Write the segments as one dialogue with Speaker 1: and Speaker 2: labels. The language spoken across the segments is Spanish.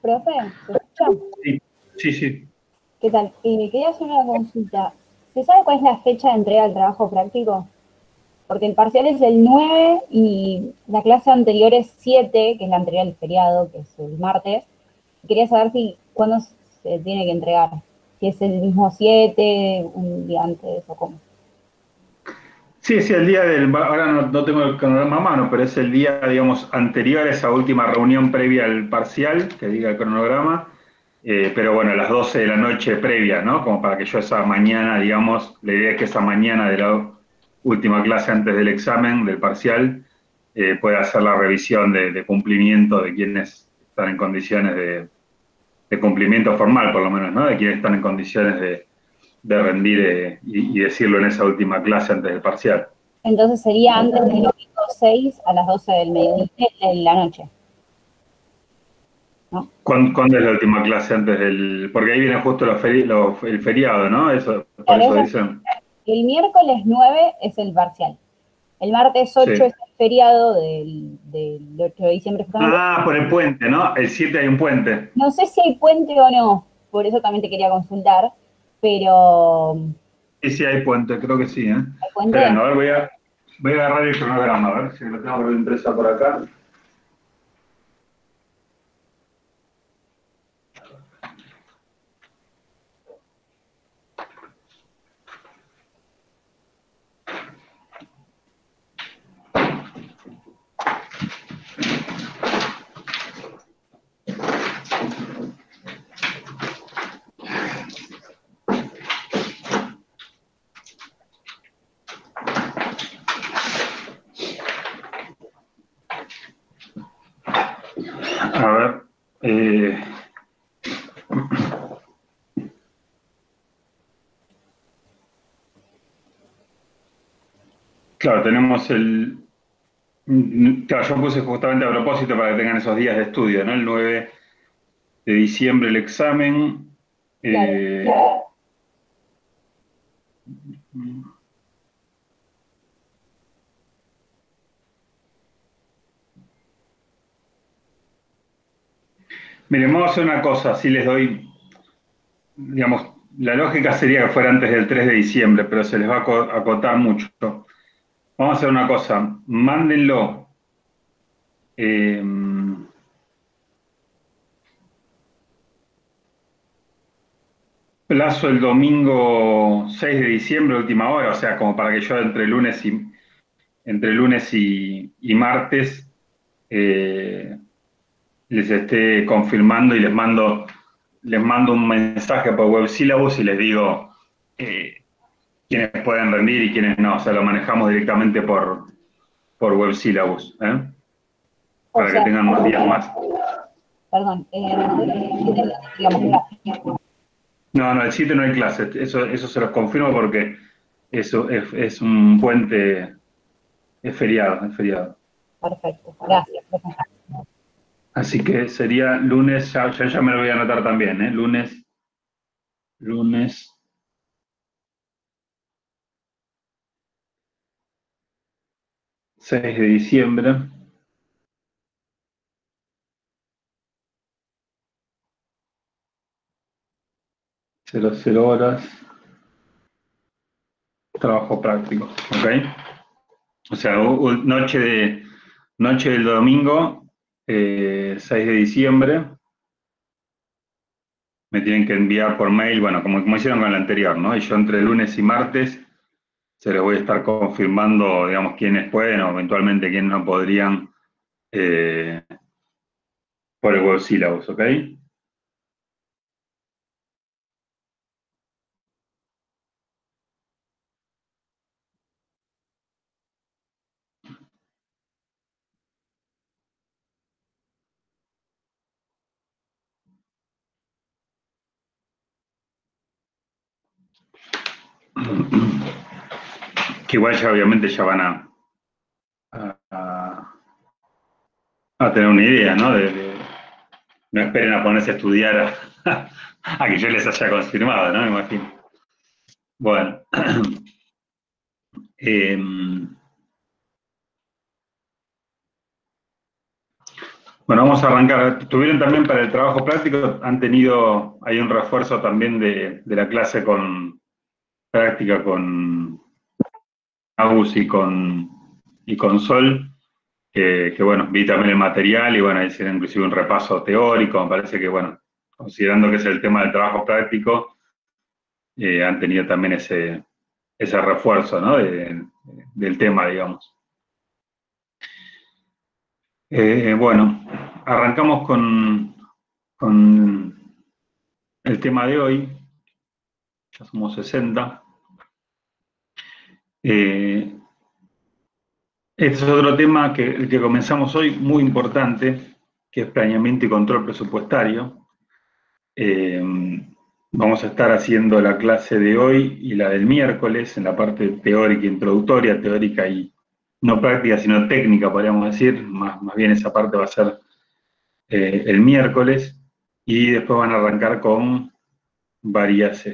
Speaker 1: Profe, ¿se escucha?
Speaker 2: Sí, sí, sí.
Speaker 1: ¿Qué tal? Quería hacer una consulta. ¿Se sabe cuál es la fecha de entrega del trabajo práctico? Porque el parcial es el 9 y la clase anterior es 7, que es la anterior al feriado, que es el martes. Quería saber si cuándo se tiene que entregar. Si es el mismo 7, un día antes o cómo.
Speaker 2: Sí, sí, el día del, ahora no tengo el cronograma a mano, pero es el día, digamos, anterior a esa última reunión previa al parcial, que diga el cronograma, pero bueno, a las 12 de la noche previa, ¿no? Como para que yo esa mañana, digamos, la idea es que esa mañana de la última clase antes del examen, del parcial, pueda hacer la revisión de cumplimiento de quienes están en condiciones de cumplimiento formal, por lo menos, ¿no? De quienes están en condiciones de rendir y decirlo en esa última clase antes del parcial.
Speaker 1: Entonces sería antes del domingo 6 a las 12 del mediodía de la noche, ¿no?
Speaker 2: ¿Cuándo es la última clase antes del...? Porque ahí viene justo el feriado, ¿no? Eso, por
Speaker 1: Claro,
Speaker 2: eso dicen.
Speaker 1: el miércoles 9 es el parcial. El martes 8
Speaker 2: Sí.
Speaker 1: es el feriado del 8 de diciembre justamente.
Speaker 2: Ah, por el puente, ¿no? El 7 hay un puente.
Speaker 1: No sé si hay puente o no, por eso también te quería consultar, pero
Speaker 2: Sí, sí, hay puente, creo que sí, ¿eh?
Speaker 1: ¿hay puente?
Speaker 2: Esperen, a ver, voy a agarrar el cronograma, a ver si lo tengo impresa por acá. A ver. Claro, tenemos el... Claro, yo puse justamente a propósito para que tengan esos días de estudio, ¿no? El 9 de diciembre el examen.
Speaker 1: Claro.
Speaker 2: eh, Miren, vamos a hacer una cosa, si les doy, digamos, la lógica sería que fuera antes del 3 de diciembre, pero se les va a acotar mucho. Vamos a hacer una cosa, mándenlo. eh, Plazo el domingo 6 de diciembre, última hora, o sea, como para que yo entre lunes y martes eh, les esté confirmando y les mando un mensaje por web syllabus y les digo quiénes pueden rendir y quiénes no. O sea, lo manejamos directamente por web syllabus, ¿eh?
Speaker 1: O
Speaker 2: Para que
Speaker 1: sea,
Speaker 2: tengan unos días más.
Speaker 1: perdón, digamos,
Speaker 2: No, no, el 7 no hay clase. Eso se los confirmo porque eso es un puente, es feriado, es feriado.
Speaker 1: perfecto, gracias, profe.
Speaker 2: Así que sería lunes, ya me lo voy a anotar también, ¿eh? Lunes 6 de diciembre, 00 horas, trabajo práctico, ¿ok? O sea, noche del domingo, 6 de diciembre, me tienen que enviar por mail, bueno, como hicieron con el anterior, ¿no? Y yo entre lunes y martes se les voy a estar confirmando, digamos, quiénes pueden o eventualmente quiénes no podrían eh, por el web syllabus, ¿ok? Que igual ya obviamente ya van a, a tener una idea, ¿no? No esperen a ponerse a estudiar a que yo les haya confirmado, ¿no? Me imagino. Bueno, eh, Bueno, vamos a arrancar. Tuvieron también para el trabajo práctico, hay un refuerzo también de la clase con práctica con Agus y con Sol, que bueno, vi también el material y bueno, hicieron inclusive un repaso teórico, me parece que bueno, considerando que es el tema del trabajo práctico, han tenido también ese refuerzo, ¿no? Del tema, digamos. Bueno, arrancamos con el tema de hoy, ya somos 60. Este es otro tema el que comenzamos hoy, muy importante, que es planeamiento y control presupuestario. Vamos a estar haciendo la clase de hoy y la del miércoles en la parte teórica introductoria, teórica y no práctica, sino técnica, podríamos decir. Más bien esa parte va a ser el miércoles, y después van a arrancar con varias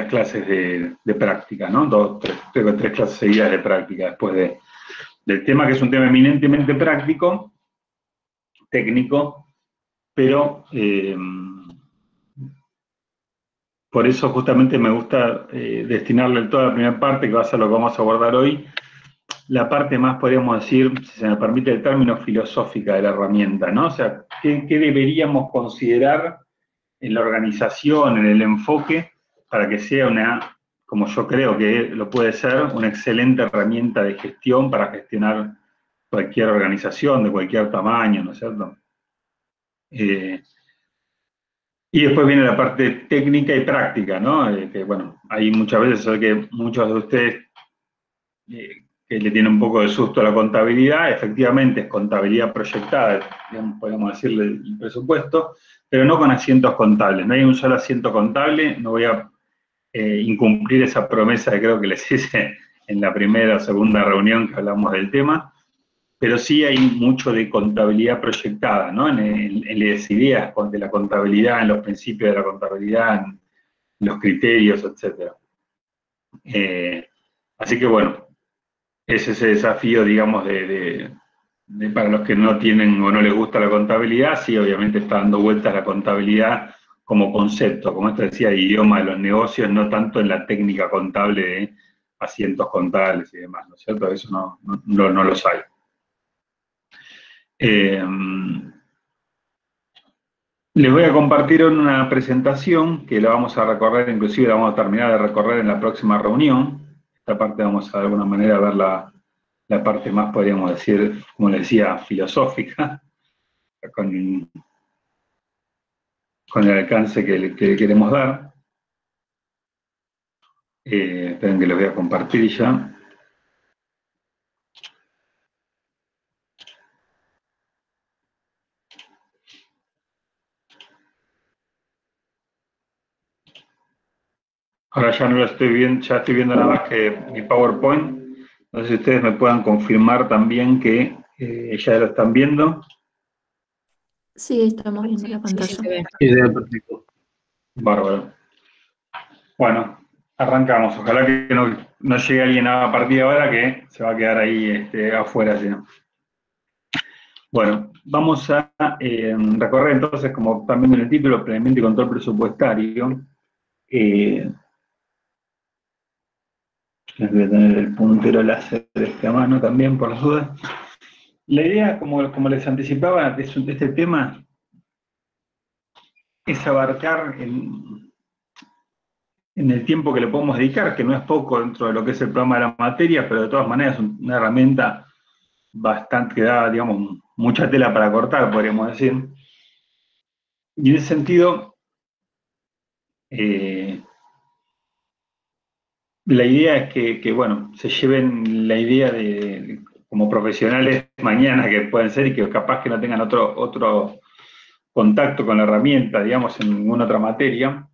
Speaker 2: clases de práctica, ¿no? Tres clases seguidas de práctica después del tema, que es un tema eminentemente práctico, técnico, pero por eso justamente me gusta destinarle toda la primera parte, que va a ser lo que vamos a abordar hoy, la parte más, podríamos decir, si se me permite el término, filosófica de la herramienta, ¿no? O sea, ¿qué deberíamos considerar en la organización, en el enfoque, para que sea como yo creo que lo puede ser, una excelente herramienta de gestión para gestionar cualquier organización de cualquier tamaño, ¿no es cierto? Y después viene la parte técnica y práctica, ¿no? Que bueno, ahí muchas veces sé que muchos de ustedes que le tienen un poco de susto a la contabilidad, efectivamente es contabilidad proyectada, digamos, podemos decirle el presupuesto, pero no con asientos contables. No hay un solo asiento contable, no voy a incumplir esa promesa que creo que les hice en la primera o segunda reunión que hablamos del tema, pero sí hay mucho de contabilidad proyectada, ¿no? En las ideas de la contabilidad, en los principios de la contabilidad, en los criterios, etc. Así que bueno, es ese desafío, digamos, para los que no tienen o no les gusta la contabilidad. Sí, obviamente está dando vueltas la contabilidad como concepto, como esto decía, idioma de los negocios, no tanto en la técnica contable de asientos contables y demás, ¿no es cierto? Eso no los hay. Les voy a compartir una presentación que la vamos a recorrer, inclusive la vamos a terminar de recorrer en la próxima reunión. Esta parte vamos a de alguna manera a ver la parte más, podríamos decir, como les decía, filosófica, con el alcance que le queremos dar. Esperen que les voy a compartir ya. Ahora ya no lo estoy viendo, ya estoy viendo nada más que mi PowerPoint. No sé si ustedes me puedan confirmar también que ya lo están viendo.
Speaker 3: Sí, estamos viendo la pantalla.
Speaker 4: Sí, se ve.
Speaker 2: Sí, se ve perfecto. Bárbaro. Bueno, arrancamos. Ojalá que no llegue alguien a partir de ahora que se va a quedar ahí afuera. ¿Sí? Bueno, vamos a recorrer entonces, como están viendo en el título, planeamiento y control presupuestario. Les voy a tener el puntero láser a mano también, por las dudas. La idea, como les anticipaba, de este tema es abarcar en el tiempo que le podemos dedicar, que no es poco dentro de lo que es el programa de la materia, pero de todas maneras es una herramienta bastante que da, digamos, mucha tela para cortar, podríamos decir. Y en ese sentido, la idea es que, bueno, se lleven la idea como profesionales mañana que pueden ser y que capaz que no tengan otro contacto con la herramienta, digamos, en ninguna otra materia,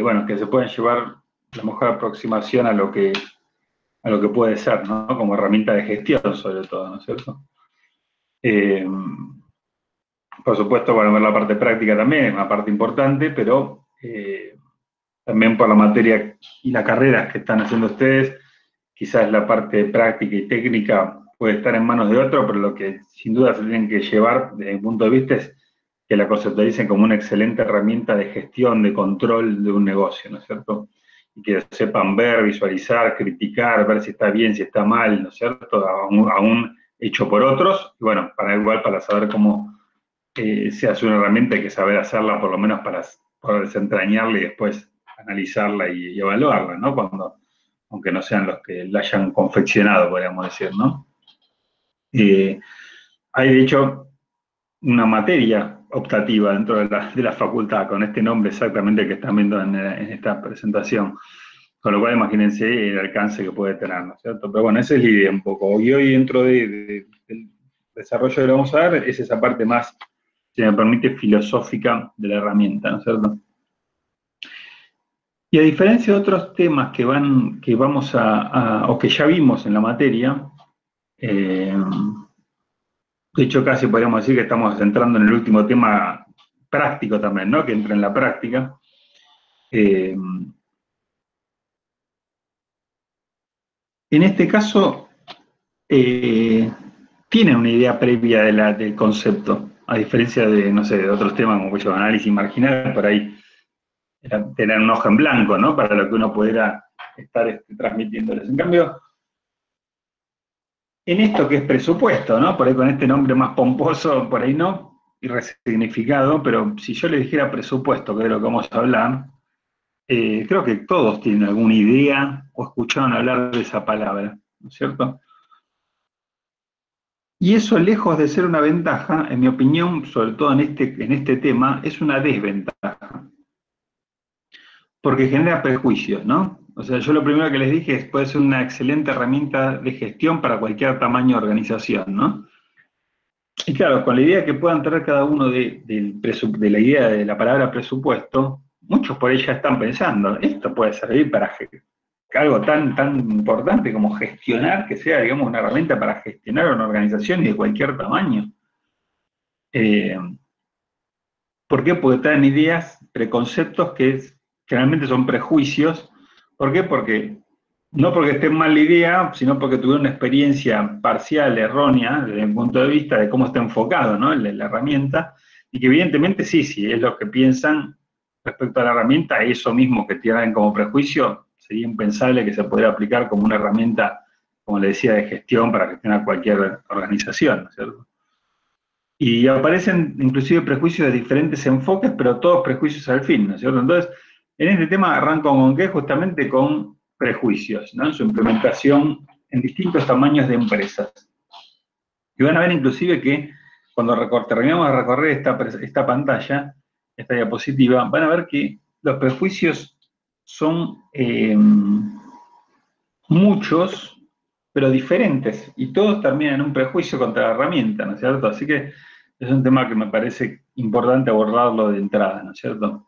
Speaker 2: bueno, que se pueden llevar la mejor aproximación a lo que puede ser, ¿no? Como herramienta de gestión, sobre todo, ¿no es cierto? Por supuesto, bueno, ver la parte práctica también es una parte importante, pero también por la materia y la carrera que están haciendo ustedes, quizás la parte práctica y técnica puede estar en manos de otro, pero lo que sin duda se tienen que llevar, desde mi punto de vista, es que la conceptualicen como una excelente herramienta de gestión, de control de un negocio, ¿no es cierto? Y que sepan ver, visualizar, criticar, ver si está bien, si está mal, ¿no es cierto? Aún hecho por otros, y bueno, para saber cómo se hace una herramienta hay que saber hacerla, por lo menos para poder desentrañarla y después analizarla y evaluarla, ¿no? Aunque no sean los que la hayan confeccionado, podríamos decir, ¿no? Hay, de hecho, una materia optativa dentro de la facultad, con este nombre exactamente que están viendo en esta presentación. Con lo cual, imagínense el alcance que puede tener, ¿no es cierto? Pero bueno, esa es la idea un poco. Y hoy, dentro del desarrollo que le vamos a dar, es esa parte más, si me permite, filosófica de la herramienta, ¿no es cierto? Y a diferencia de otros temas que vamos o que ya vimos en la materia, de hecho, casi podríamos decir que estamos entrando en el último tema práctico también, ¿no? Que entra en la práctica. En este caso, tiene una idea previa del concepto, a diferencia de, no sé, de otros temas como mucho análisis marginal, por ahí tener un hoja en blanco, ¿no? Para lo que uno pudiera estar transmitiéndoles. En cambio, en esto que es presupuesto, ¿no? Por ahí con este nombre más pomposo, por ahí no, y resignificado, pero si yo le dijera presupuesto, que es de lo que vamos a hablar, creo que todos tienen alguna idea o escucharon hablar de esa palabra, ¿no es cierto? Y eso, lejos de ser una ventaja, en mi opinión, sobre todo en este tema, es una desventaja. Porque genera prejuicios, ¿no? O sea, yo lo primero que les dije es que puede ser una excelente herramienta de gestión para cualquier tamaño de organización, ¿no? Y claro, con la idea que puedan tener cada uno de la idea de la palabra presupuesto, muchos por ahí ya están pensando, esto puede servir para algo tan importante como gestionar, que sea, digamos, una herramienta para gestionar una organización y de cualquier tamaño. ¿Por qué? Porque traen ideas, preconceptos que generalmente son prejuicios. ¿Por qué? No porque esté mal la idea, sino porque tuvieron una experiencia parcial, errónea, desde mi punto de vista, de cómo está enfocado, ¿no? la herramienta, y que evidentemente sí, es lo que piensan respecto a la herramienta, eso mismo que tienen como prejuicio, sería impensable que se pudiera aplicar como una herramienta, como le decía, de gestión para gestionar cualquier organización, ¿no es cierto? Y aparecen inclusive prejuicios de diferentes enfoques, pero todos prejuicios al fin, ¿no es cierto? Entonces, en este tema arranco con qué, justamente con prejuicios, ¿no? En su implementación en distintos tamaños de empresas. Y van a ver inclusive que cuando terminamos de recorrer esta pantalla, esta diapositiva, van a ver que los prejuicios son muchos, pero diferentes, y todos terminan en un prejuicio contra la herramienta, ¿no es cierto? Así que es un tema que me parece importante abordarlo de entrada, ¿no es cierto?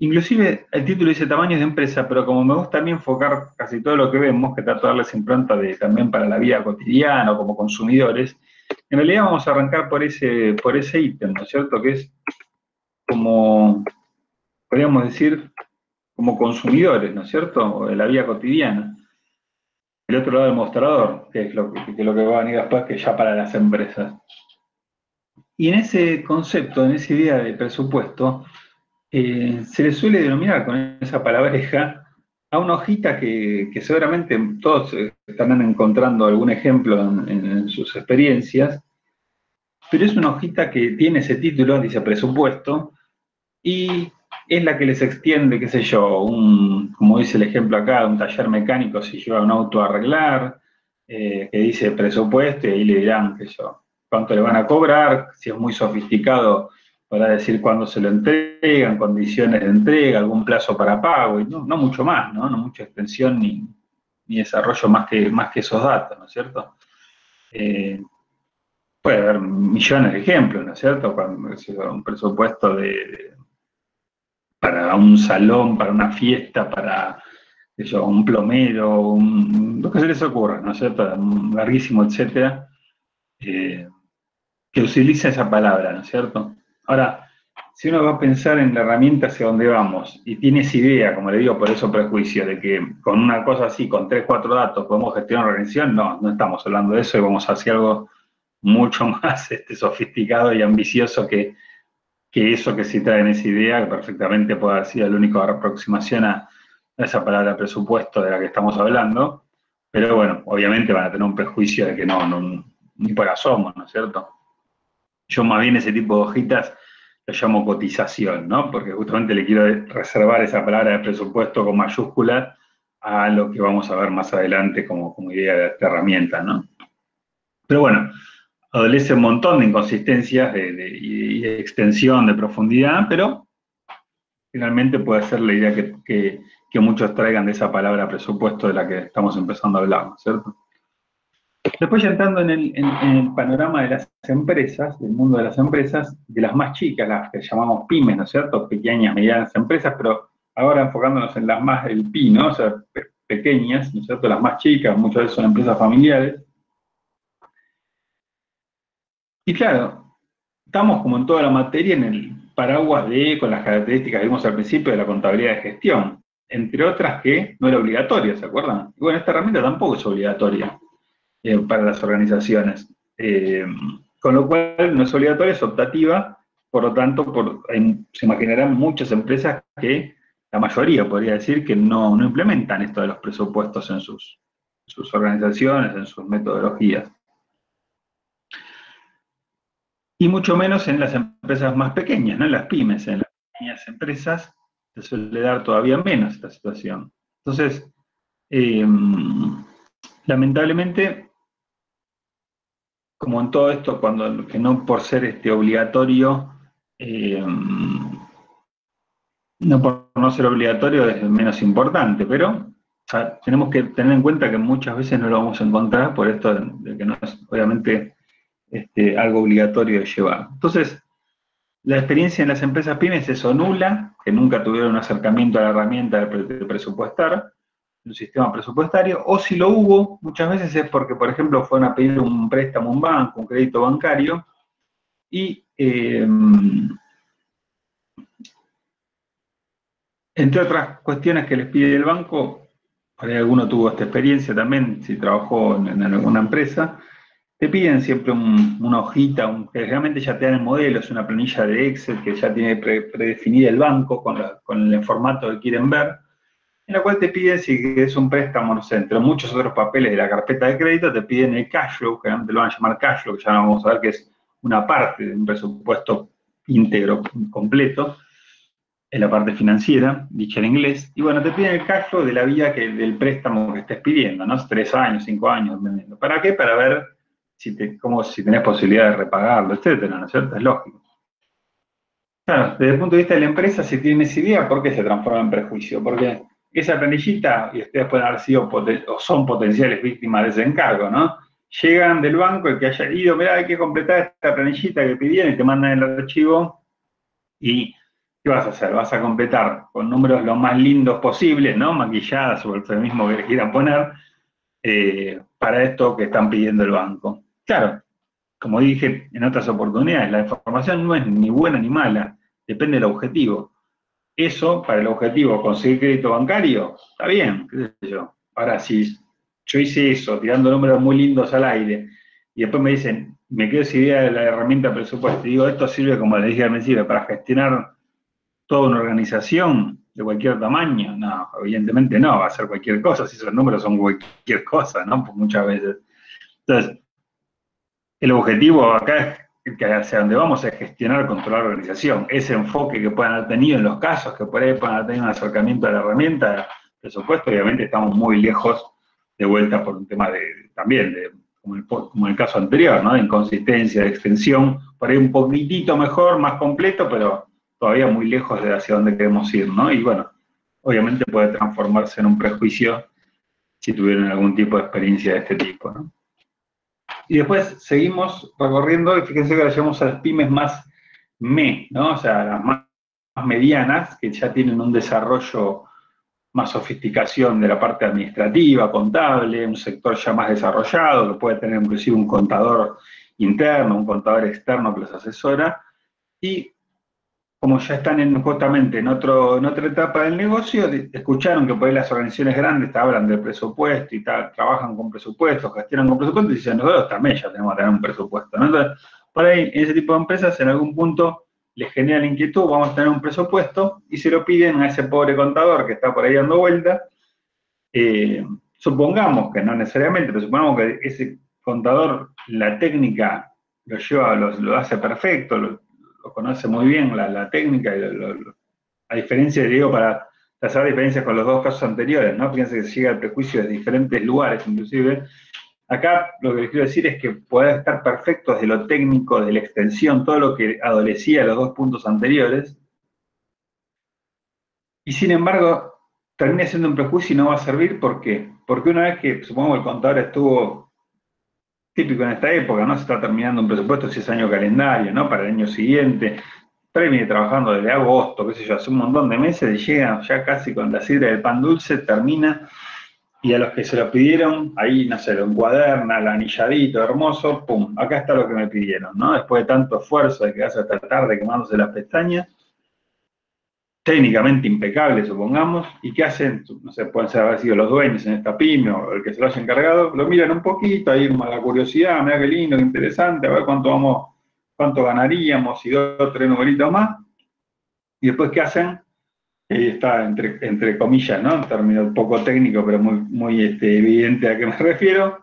Speaker 2: Inclusive el título dice tamaños de empresa, pero como me gusta a mí enfocar casi todo lo que vemos, que trato de darles impronta también para la vida cotidiana o como consumidores, en realidad vamos a arrancar por ese ítem, ¿no es cierto? Que es como, podríamos decir, como consumidores, ¿no es cierto? O de la vida cotidiana. El otro lado del mostrador, que es lo que va a venir después, que ya para las empresas. Y en ese concepto, en esa idea de presupuesto, se le suele denominar con esa palabreja a una hojita que seguramente todos estarán encontrando algún ejemplo en sus experiencias, pero es una hojita que tiene ese título, dice presupuesto, y es la que les extiende, qué sé yo, como dice el ejemplo acá, un taller mecánico si lleva un auto a arreglar, que dice presupuesto, y ahí le dirán, qué sé yo, cuánto le van a cobrar, si es muy sofisticado, para decir cuándo se lo entregan, condiciones de entrega, algún plazo para pago, y no mucho más, ¿no? No mucha extensión ni desarrollo más que esos datos, ¿no es cierto? Puede haber millones de ejemplos, ¿no es cierto? Cuando un presupuesto para un salón, para una fiesta, para eso, un plomero, lo que se les ocurra, ¿no es cierto? Un larguísimo, etcétera, que utiliza esa palabra, ¿no es cierto? Ahora, si uno va a pensar en la herramienta hacia dónde vamos y tiene esa idea, como le digo, por eso prejuicio, de que con una cosa así, con 3, 4 datos, podemos gestionar una organización, no estamos hablando de eso y vamos hacia algo mucho más sofisticado y ambicioso que eso que se trae en esa idea, que perfectamente puede haber sido la única aproximación a esa palabra presupuesto de la que estamos hablando, pero bueno, obviamente van a tener un prejuicio de que ni por asomo, ¿no es cierto? Yo más bien ese tipo de hojitas lo llamo cotización, ¿no? Porque justamente le quiero reservar esa palabra de presupuesto con mayúscula a lo que vamos a ver más adelante como idea de esta herramienta, ¿no? Pero bueno, adolece un montón de inconsistencias y de extensión, de profundidad, pero finalmente puede ser la idea que muchos traigan de esa palabra presupuesto de la que estamos empezando a hablar, ¿no es cierto? Después ya entrando en el panorama de las empresas, del mundo de las empresas, de las más chicas, las que llamamos pymes, ¿no es cierto? Pequeñas, medianas empresas, pero ahora enfocándonos en las más del pi, ¿no? O sea, pequeñas, ¿no es cierto? Las más chicas, muchas veces son empresas familiares. Y claro, estamos como en toda la materia en el paraguas con las características que vimos al principio de la contabilidad de gestión, entre otras que no era obligatoria, ¿se acuerdan? Y bueno, esta herramienta tampoco es obligatoria para las organizaciones. Con lo cual no es obligatoria, es optativa, por lo tanto, se imaginarán muchas empresas que, la mayoría podría decir, que no implementan esto de los presupuestos en sus organizaciones, en sus metodologías. Y mucho menos en las empresas más pequeñas, ¿no? En las pymes, en las pequeñas empresas se suele dar todavía menos esta situación. Entonces, lamentablemente, como en todo esto, que no por ser obligatorio, no por no ser obligatorio es menos importante, pero o sea, tenemos que tener en cuenta que muchas veces no lo vamos a encontrar por esto de que no es obviamente algo obligatorio de llevar. Entonces, la experiencia en las empresas pymes es o nula, que nunca tuvieron un acercamiento a la herramienta de presupuestar, un sistema presupuestario, o si lo hubo, muchas veces es porque, por ejemplo, fueron a pedir un préstamo a un banco, un crédito bancario, y entre otras cuestiones que les pide el banco, por ahí alguno tuvo esta experiencia también, si trabajó en alguna empresa, te piden siempre una hojita, que realmente ya te dan el modelo, es una planilla de Excel que ya tiene predefinida el banco con el formato que quieren ver, en la cual te piden si es un préstamo, no sé, entre muchos otros papeles de la carpeta de crédito, te piden el cash flow, que realmente lo van a llamar cash flow, que ya vamos a ver que es una parte de un presupuesto íntegro, completo, en la parte financiera, dicha en inglés, y bueno, te piden el cash flow de la vida del préstamo que estés pidiendo, ¿no? 3 años, 5 años, dependiendo. ¿Para qué? Para ver si tenés posibilidad de repagarlo, etcétera, ¿no es cierto? Es lógico. Claro, desde el punto de vista de la empresa, si tienen esa idea, ¿por qué se transforma en prejuicio? Porque esa planillita, y ustedes pueden haber sido o son potenciales víctimas de ese encargo, ¿no? Llegan del banco, el que haya ido, mirá, hay que completar esta planillita que pidieron y te mandan el archivo, y ¿qué vas a hacer? Vas a completar con números lo más lindos posibles, ¿no? Maquilladas o el eufemismo que les quieran poner, para esto que están pidiendo el banco. Claro, como dije en otras oportunidades, la información no es ni buena ni mala, depende del objetivo. Eso, para el objetivo, conseguir crédito bancario, está bien, qué sé yo. Ahora, si yo hice eso, tirando números muy lindos al aire, y después me dicen, me quedo sin idea de la herramienta presupuesto, y digo, esto sirve, como les dije al principio, para gestionar toda una organización de cualquier tamaño. No, evidentemente no, va a ser cualquier cosa, si esos números son cualquier cosa, ¿no? Pues muchas veces. Entonces, el objetivo acá es que hacia donde vamos es gestionar, controlar la organización. Ese enfoque que puedan haber tenido en los casos, que por ahí puedan haber tenido un acercamiento a la herramienta, presupuesto, obviamente estamos muy lejos de vuelta por un tema también, como en el caso anterior, ¿no? De inconsistencia, de extensión, por ahí un poquitito mejor, más completo, pero todavía muy lejos de hacia dónde queremos ir, ¿no? Y bueno, obviamente puede transformarse en un prejuicio si tuvieron algún tipo de experiencia de este tipo, ¿no? Y después seguimos recorriendo, y fíjense que ahora llegamos a las pymes más ¿no? O sea, las más medianas, que ya tienen un desarrollo, más sofisticación de la parte administrativa, contable, un sector ya más desarrollado, que puede tener inclusive un contador interno, un contador externo que los asesora, y como ya están justamente en otra etapa del negocio, escucharon que por ahí las organizaciones grandes te hablan del presupuesto y trabajan con presupuestos, gestionan con presupuestos, y dicen, nosotros también ya tenemos que tener un presupuesto, ¿no? Entonces, por ahí, ese tipo de empresas en algún punto les genera la inquietud, vamos a tener un presupuesto, y se lo piden a ese pobre contador que está por ahí dando vuelta. Supongamos que no necesariamente, pero supongamos que ese contador, la técnica lo lleva, lo hace perfecto, lo conoce muy bien la técnica, y a diferencia, digo, para hacer diferencias con los dos casos anteriores, ¿no? Fíjense que se llega al prejuicio de diferentes lugares, inclusive. Acá lo que les quiero decir es que puede estar perfecto desde lo técnico, de la extensión, todo lo que adolecía a los dos puntos anteriores, y sin embargo, termina siendo un prejuicio y no va a servir. ¿Por qué? Porque una vez que, supongo, el contador estuvo típico en esta época, ¿no? Se está terminando un presupuesto, si es año calendario, ¿no? Para el año siguiente. Pero viene trabajando desde agosto, qué sé yo, hace un montón de meses, y llega ya casi con la sidra del pan dulce, termina, y a los que se lo pidieron, ahí, no sé, lo encuaderna, el anilladito, hermoso, pum, acá está lo que me pidieron, ¿no? Después de tanto esfuerzo, de quedarse hasta tarde quemándose las pestañas, técnicamente impecable, supongamos, y ¿qué hacen? No sé, pueden ser haber sido los dueños en esta pyme o el que se lo haya encargado, lo miran un poquito, ahí la curiosidad, mira qué lindo, qué interesante, a ver cuánto ganaríamos, y dos o tres numeritos más, y después ¿qué hacen? Está entre comillas, ¿no? Un término poco técnico, pero muy evidente a qué me refiero,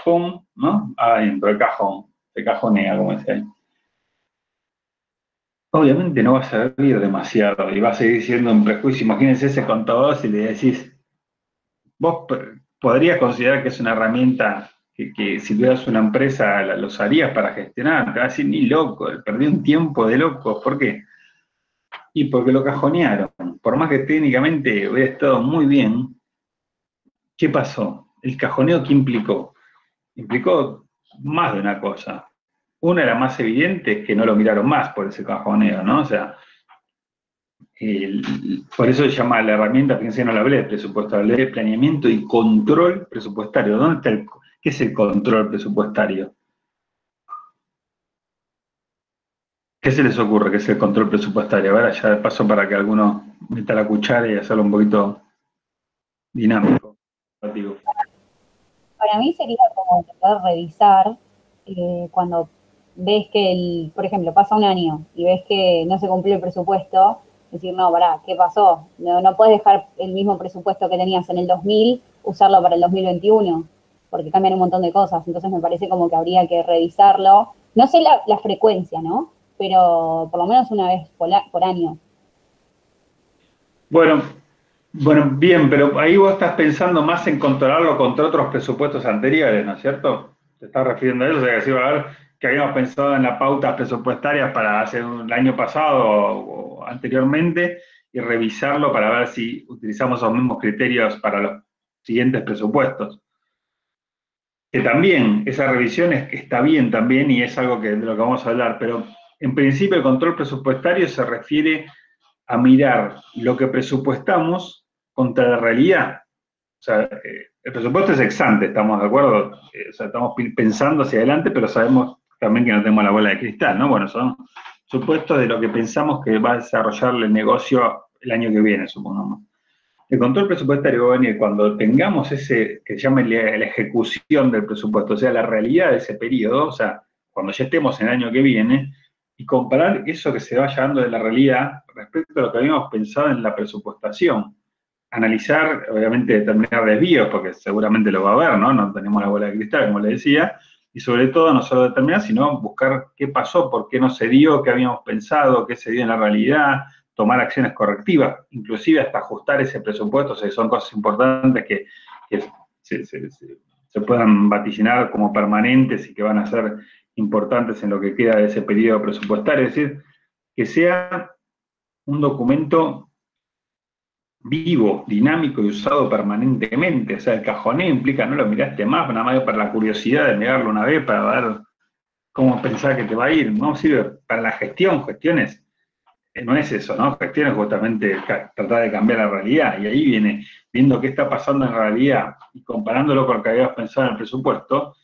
Speaker 2: pum, ¿no? Adentro, el cajón, se cajonea, como decía ahí. Obviamente no va a servir demasiado y va a seguir siendo un prejuicio. Imagínense ese contador si le decís, vos podrías considerar que es una herramienta que si tuvieras una empresa lo usarías para gestionar. Te va a decir, ni loco, perdí un tiempo de loco. ¿Por qué? Y porque lo cajonearon. Por más que técnicamente hubiera estado muy bien, ¿qué pasó? El cajoneo, ¿qué implicó? Implicó más de una cosa. Una de las más evidentes, que no lo miraron más por ese cajoneo, ¿no? O sea, por eso se llama la herramienta, fíjense, no la hablé de presupuesto, hablé de planeamiento y control presupuestario. ¿Dónde está qué es el control presupuestario? ¿Qué se les ocurre que es el control presupuestario? A ver, ya de paso para que alguno meta la cuchara y hacerlo un poquito dinámico.
Speaker 1: Para mí sería como poder revisar cuando ves que, por ejemplo, pasa un año y ves que no se cumplió el presupuesto, decir, no, pará, ¿qué pasó? No puedes dejar el mismo presupuesto que tenías en el 2000, usarlo para el 2021, porque cambian un montón de cosas. Entonces me parece como que habría que revisarlo. No sé la frecuencia, ¿no? Pero por lo menos una vez por año.
Speaker 2: Bueno, bien, pero ahí vos estás pensando más en controlarlo contra otros presupuestos anteriores, ¿no es cierto? Te estás refiriendo a eso, o sea, que si va a ver que habíamos pensado en las pautas presupuestarias para hace el año pasado o anteriormente, y revisarlo para ver si utilizamos los mismos criterios para los siguientes presupuestos. Que también, esa revisión está bien también, y es algo de lo que vamos a hablar, pero en principio el control presupuestario se refiere a mirar lo que presupuestamos contra la realidad. O sea, el presupuesto es ex ante, ¿estamos de acuerdo? O sea, estamos pensando hacia adelante, pero sabemos también que no tenemos la bola de cristal, ¿no? Bueno, son supuestos de lo que pensamos que va a desarrollar el negocio el año que viene, supongamos. El control presupuestario va a venir cuando tengamos ese, que se llama la ejecución del presupuesto, o sea, la realidad de ese periodo, o sea, cuando ya estemos en el año que viene, y comparar eso que se vaya dando de la realidad respecto a lo que habíamos pensado en la presupuestación. Analizar, obviamente, determinar desvíos, porque seguramente lo va a haber, ¿no? No tenemos la bola de cristal, como le decía, y sobre todo no solo determinar, sino buscar qué pasó, por qué no se dio, qué habíamos pensado, qué se dio en la realidad, tomar acciones correctivas, inclusive hasta ajustar ese presupuesto, o sea, son cosas importantes que se puedan vaticinar como permanentes y que van a ser importantes en lo que queda de ese periodo presupuestario, es decir, que sea un documento vivo, dinámico y usado permanentemente. O sea, el cajoneo implica no lo miraste más, nada más para la curiosidad de mirarlo una vez para ver cómo pensar que te va a ir. No sirve para la gestiones. No es eso, ¿no? Gestión es justamente tratar de cambiar la realidad, y ahí viene viendo qué está pasando en realidad y comparándolo con lo que habías pensado en el presupuesto,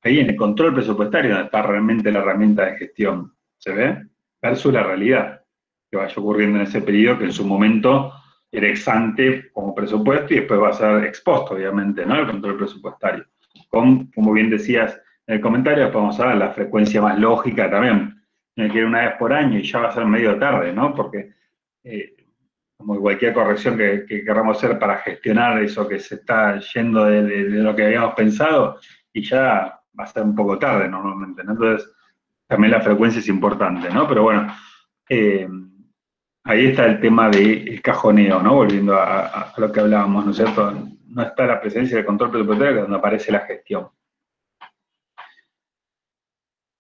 Speaker 2: ahí viene control presupuestario, donde está realmente la herramienta de gestión, ¿se ve? Versus la realidad. que vaya ocurriendo en ese periodo, que en su momento era ex ante como presupuesto y después va a ser ex post, obviamente, ¿no? El control presupuestario. Como bien decías en el comentario, después vamos a ver la frecuencia más lógica también. Tiene que ir una vez por año y ya va a ser medio tarde, ¿no? Porque como cualquier corrección que queramos hacer para gestionar eso que se está yendo de lo que habíamos pensado, y ya va a ser un poco tarde normalmente, ¿no? Entonces, también la frecuencia es importante, ¿no? Pero bueno, ahí está el tema del cajoneo, ¿no? Volviendo a lo que hablábamos, ¿no es cierto? No está la presencia del control presupuestario donde aparece la gestión.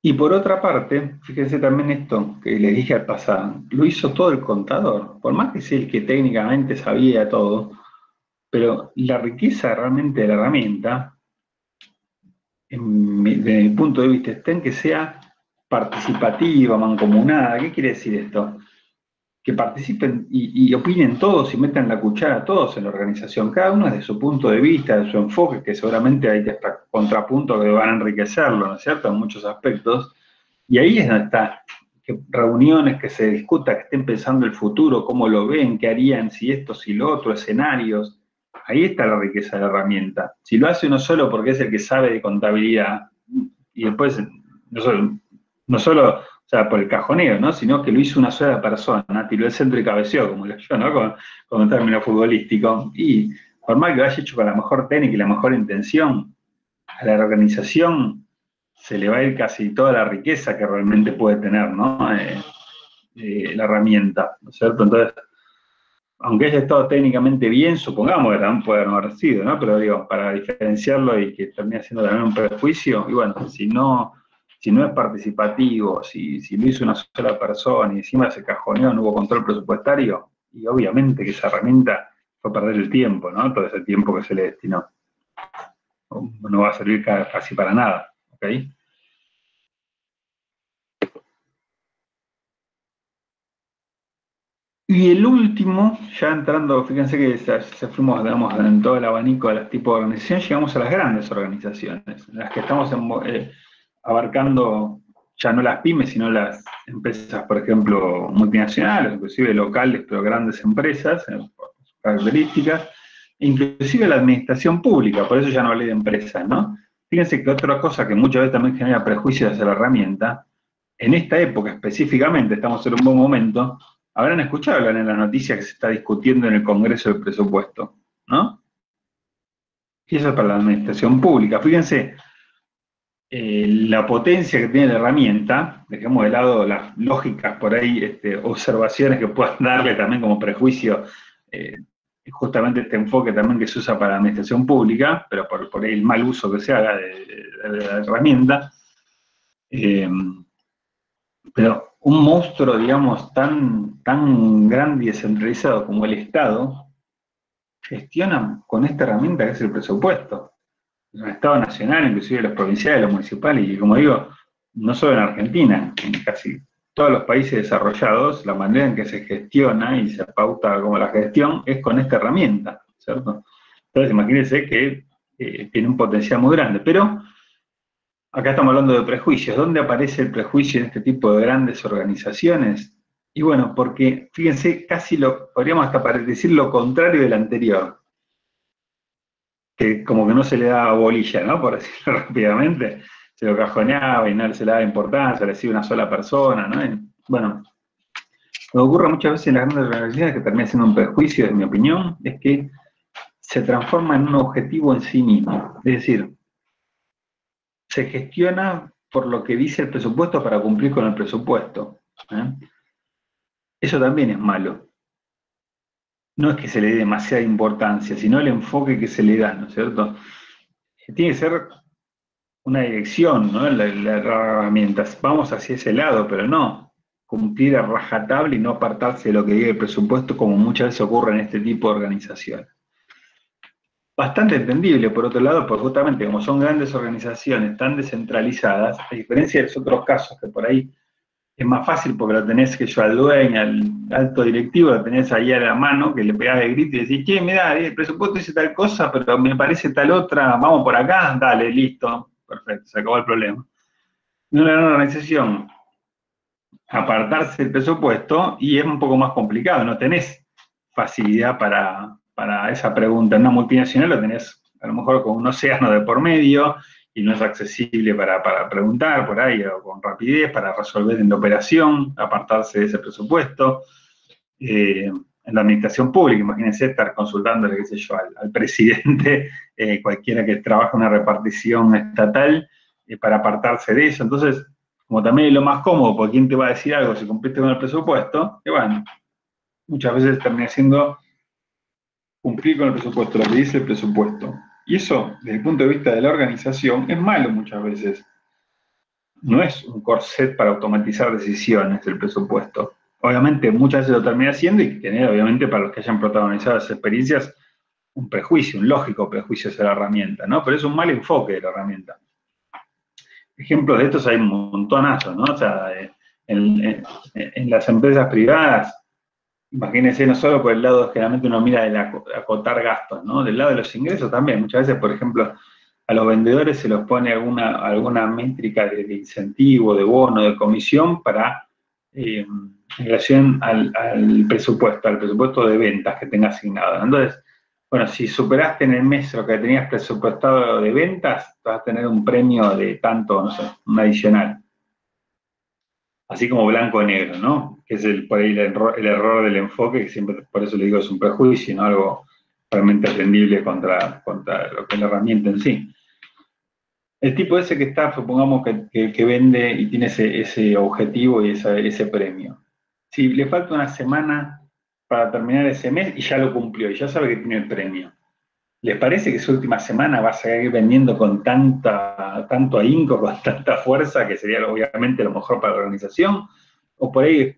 Speaker 2: Y por otra parte, fíjense también esto que les dije al pasado, lo hizo todo el contador, por más que sea el que técnicamente sabía todo, pero la riqueza realmente de la herramienta, desde mi punto de vista, está en que sea participativa, mancomunada. ¿Qué quiere decir esto? Que participen y opinen todos y metan la cuchara todos en la organización, cada uno desde su punto de vista, de su enfoque, que seguramente hay hasta contrapuntos que van a enriquecerlo, ¿no es cierto?, en muchos aspectos. Y ahí es donde está, que reuniones, que se discuta, que estén pensando el futuro, cómo lo ven, qué harían, si esto, si lo otro, escenarios. Ahí está la riqueza de la herramienta. Si lo hace uno solo porque es el que sabe de contabilidad, y después no solo o sea, por el cajoneo, ¿no? Sino que lo hizo una sola persona, tiró el centro y cabeceó, como lo yo, ¿no? Con un término futbolístico. Y por más que lo haya hecho con la mejor técnica y la mejor intención, a la organización se le va a ir casi toda la riqueza que realmente puede tener, ¿no? La herramienta, ¿no es cierto? Entonces, aunque haya estado técnicamente bien, supongamos que también puede no haber sido, ¿no? Pero digo, para diferenciarlo y que termine siendo también un prejuicio, y bueno, si no es participativo, si lo hizo una sola persona y encima se cajoneó, no hubo control presupuestario, y obviamente que esa herramienta fue a perder el tiempo, ¿no? Todo ese tiempo que se le destinó. No va a servir casi para nada, ¿ok? Y el último, ya entrando, fíjense que se fuimos, digamos, en todo el abanico de los tipos de organización, llegamos a las grandes organizaciones, en las que estamos abarcando ya no las pymes, sino las empresas, por ejemplo, multinacionales, inclusive locales, pero grandes empresas, por sus características, inclusive la administración pública, por eso ya no hablé de empresas, ¿no? Fíjense que otra cosa que muchas veces también genera prejuicios hacia la herramienta, en esta época específicamente, estamos en un buen momento, habrán escuchado hablar en la noticia que se está discutiendo en el Congreso del Presupuesto, ¿no? Y eso es para la administración pública. Fíjense, la potencia que tiene la herramienta, dejemos de lado las lógicas por ahí, observaciones que puedan darle también como prejuicio, justamente este enfoque también que se usa para la administración pública, pero por ahí el mal uso que se haga de la herramienta. Pero un monstruo, digamos, tan grande y descentralizado como el Estado, gestiona con esta herramienta que es el presupuesto. El Estado nacional, inclusive los provinciales, los municipales, y como digo, no solo en Argentina, en casi todos los países desarrollados, la manera en que se gestiona y se pauta como la gestión es con esta herramienta, ¿cierto? Entonces imagínense que tiene un potencial muy grande, pero acá estamos hablando de prejuicios. ¿Dónde aparece el prejuicio en este tipo de grandes organizaciones? Y bueno, porque, fíjense, casi podríamos hasta decir lo contrario del anterior, que como que no se le daba bolilla, ¿no? Por decirlo rápidamente, se lo cajoneaba y no se le daba importancia, le decía una sola persona, ¿no? Y, bueno, lo que ocurre muchas veces en las grandes organizaciones, que termina siendo un prejuicio, en mi opinión, es que se transforma en un objetivo en sí mismo. Es decir, se gestiona por lo que dice el presupuesto para cumplir con el presupuesto. ¿Eh? Eso también es malo. No es que se le dé demasiada importancia, sino el enfoque que se le da, ¿no es cierto? Tiene que ser una dirección, ¿no? Las herramientas. Vamos hacia ese lado, pero no cumplir a rajatabla y no apartarse de lo que diga el presupuesto, como muchas veces ocurre en este tipo de organizaciones. Bastante entendible, por otro lado, porque justamente como son grandes organizaciones tan descentralizadas, a diferencia de los otros casos que por ahí es más fácil porque lo tenés que yo al dueño, al alto directivo, lo tenés ahí a la mano, que le pegás el grito y decís, che, mirá, el presupuesto dice tal cosa, pero me parece tal otra, vamos por acá, dale, listo, perfecto, se acabó el problema. En una gran organización, apartarse del presupuesto y es un poco más complicado, no tenés facilidad para esa pregunta. En una multinacional lo tenés a lo mejor con un océano de por medio y no es accesible para preguntar por ahí o con rapidez, para resolver en la operación, apartarse de ese presupuesto. En la administración pública, imagínense estar consultándole, qué sé yo, al presidente, cualquiera que trabaja en una repartición estatal, para apartarse de eso. Entonces, como también es lo más cómodo, porque ¿quién te va a decir algo si cumpliste con el presupuesto? Que bueno, muchas veces termina siendo cumplir con el presupuesto, lo que dice el presupuesto. Y eso, desde el punto de vista de la organización, es malo muchas veces. No es un corset para automatizar decisiones el presupuesto. Obviamente muchas veces lo termina haciendo y genera, obviamente, para los que hayan protagonizado esas experiencias, un prejuicio, un lógico prejuicio hacia la herramienta, ¿no? Pero es un mal enfoque de la herramienta. Ejemplos de estos hay un montonazo, ¿no? O sea, en las empresas privadas, imagínense, no solo por el lado, generalmente uno mira de acotar gastos, ¿no? Del lado de los ingresos también. Muchas veces, por ejemplo, a los vendedores se los pone alguna métrica de incentivo, de bono, de comisión para, en relación al presupuesto de ventas que tenga asignado. Entonces, bueno, si superaste en el mes lo que tenías presupuestado de ventas, vas a tener un premio de tanto, no sé, un adicional. Así como blanco o negro, ¿no? Que es por ahí el error del enfoque, que siempre, por eso le digo, es un prejuicio, ¿no? Algo realmente atendible contra lo que es la herramienta en sí. El tipo ese que está, supongamos que vende y tiene ese objetivo y ese premio. Si le falta una semana para terminar ese mes y ya lo cumplió y ya sabe que tiene el premio, ¿les parece que esa última semana va a seguir vendiendo con tanto ahínco, con tanta fuerza, que sería obviamente lo mejor para la organización? O por ahí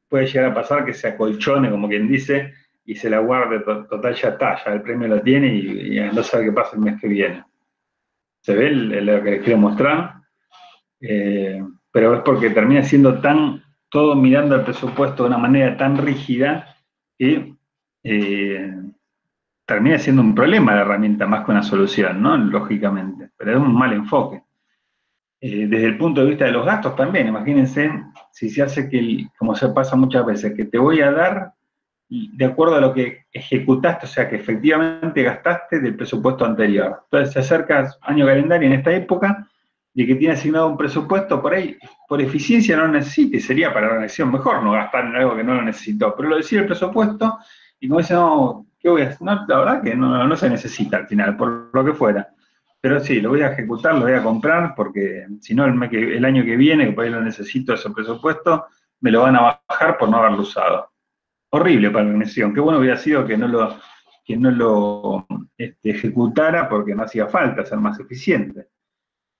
Speaker 2: puede llegar a pasar que se acolchone, como quien dice, y se la guarde, total ya está, ya el premio lo tiene y no sabe qué pasa el mes que viene. ¿Se ve lo que les quiero mostrar? Pero es porque termina siendo todo mirando al presupuesto de una manera tan rígida que termina siendo un problema la herramienta más que una solución, ¿no? Lógicamente, pero es un mal enfoque. Desde el punto de vista de los gastos también, imagínense si se hace como se pasa muchas veces, que te voy a dar de acuerdo a lo que ejecutaste, o sea, que efectivamente gastaste del presupuesto anterior. Entonces se acerca año calendario en esta época y que tiene asignado un presupuesto por ahí, por eficiencia no lo necesita y sería para la organización mejor no gastar en algo que no lo necesitó, pero lo decía el presupuesto y como dice, no, ¿qué voy a hacer? No, la verdad que no se necesita al final, por lo que fuera. Pero sí, lo voy a ejecutar, lo voy a comprar, porque si no el año que viene, que por ahí lo necesito ese presupuesto, me lo van a bajar por no haberlo usado. Horrible para la organización. Qué bueno hubiera sido que no lo ejecutara porque no hacía falta ser más eficiente.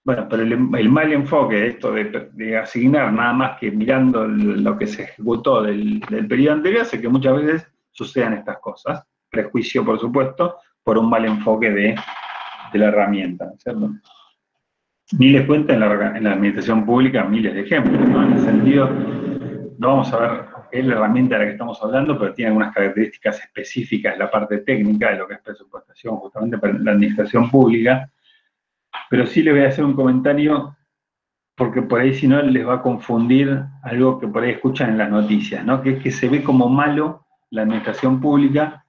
Speaker 2: Bueno, pero el mal enfoque de esto de asignar nada más que mirando lo que se ejecutó del periodo anterior hace que muchas veces sucedan estas cosas. Prejuicio, por supuesto, por un mal enfoque de la herramienta, ¿cierto? Ni les cuenta en la administración pública miles de ejemplos, ¿no? En ese sentido, no vamos a ver qué es la herramienta de la que estamos hablando, pero tiene algunas características específicas en la parte técnica de lo que es presupuestación, justamente para la administración pública. Pero sí les voy a hacer un comentario, porque por ahí si no les va a confundir algo que por ahí escuchan en las noticias, ¿no? Que es que se ve como malo la administración pública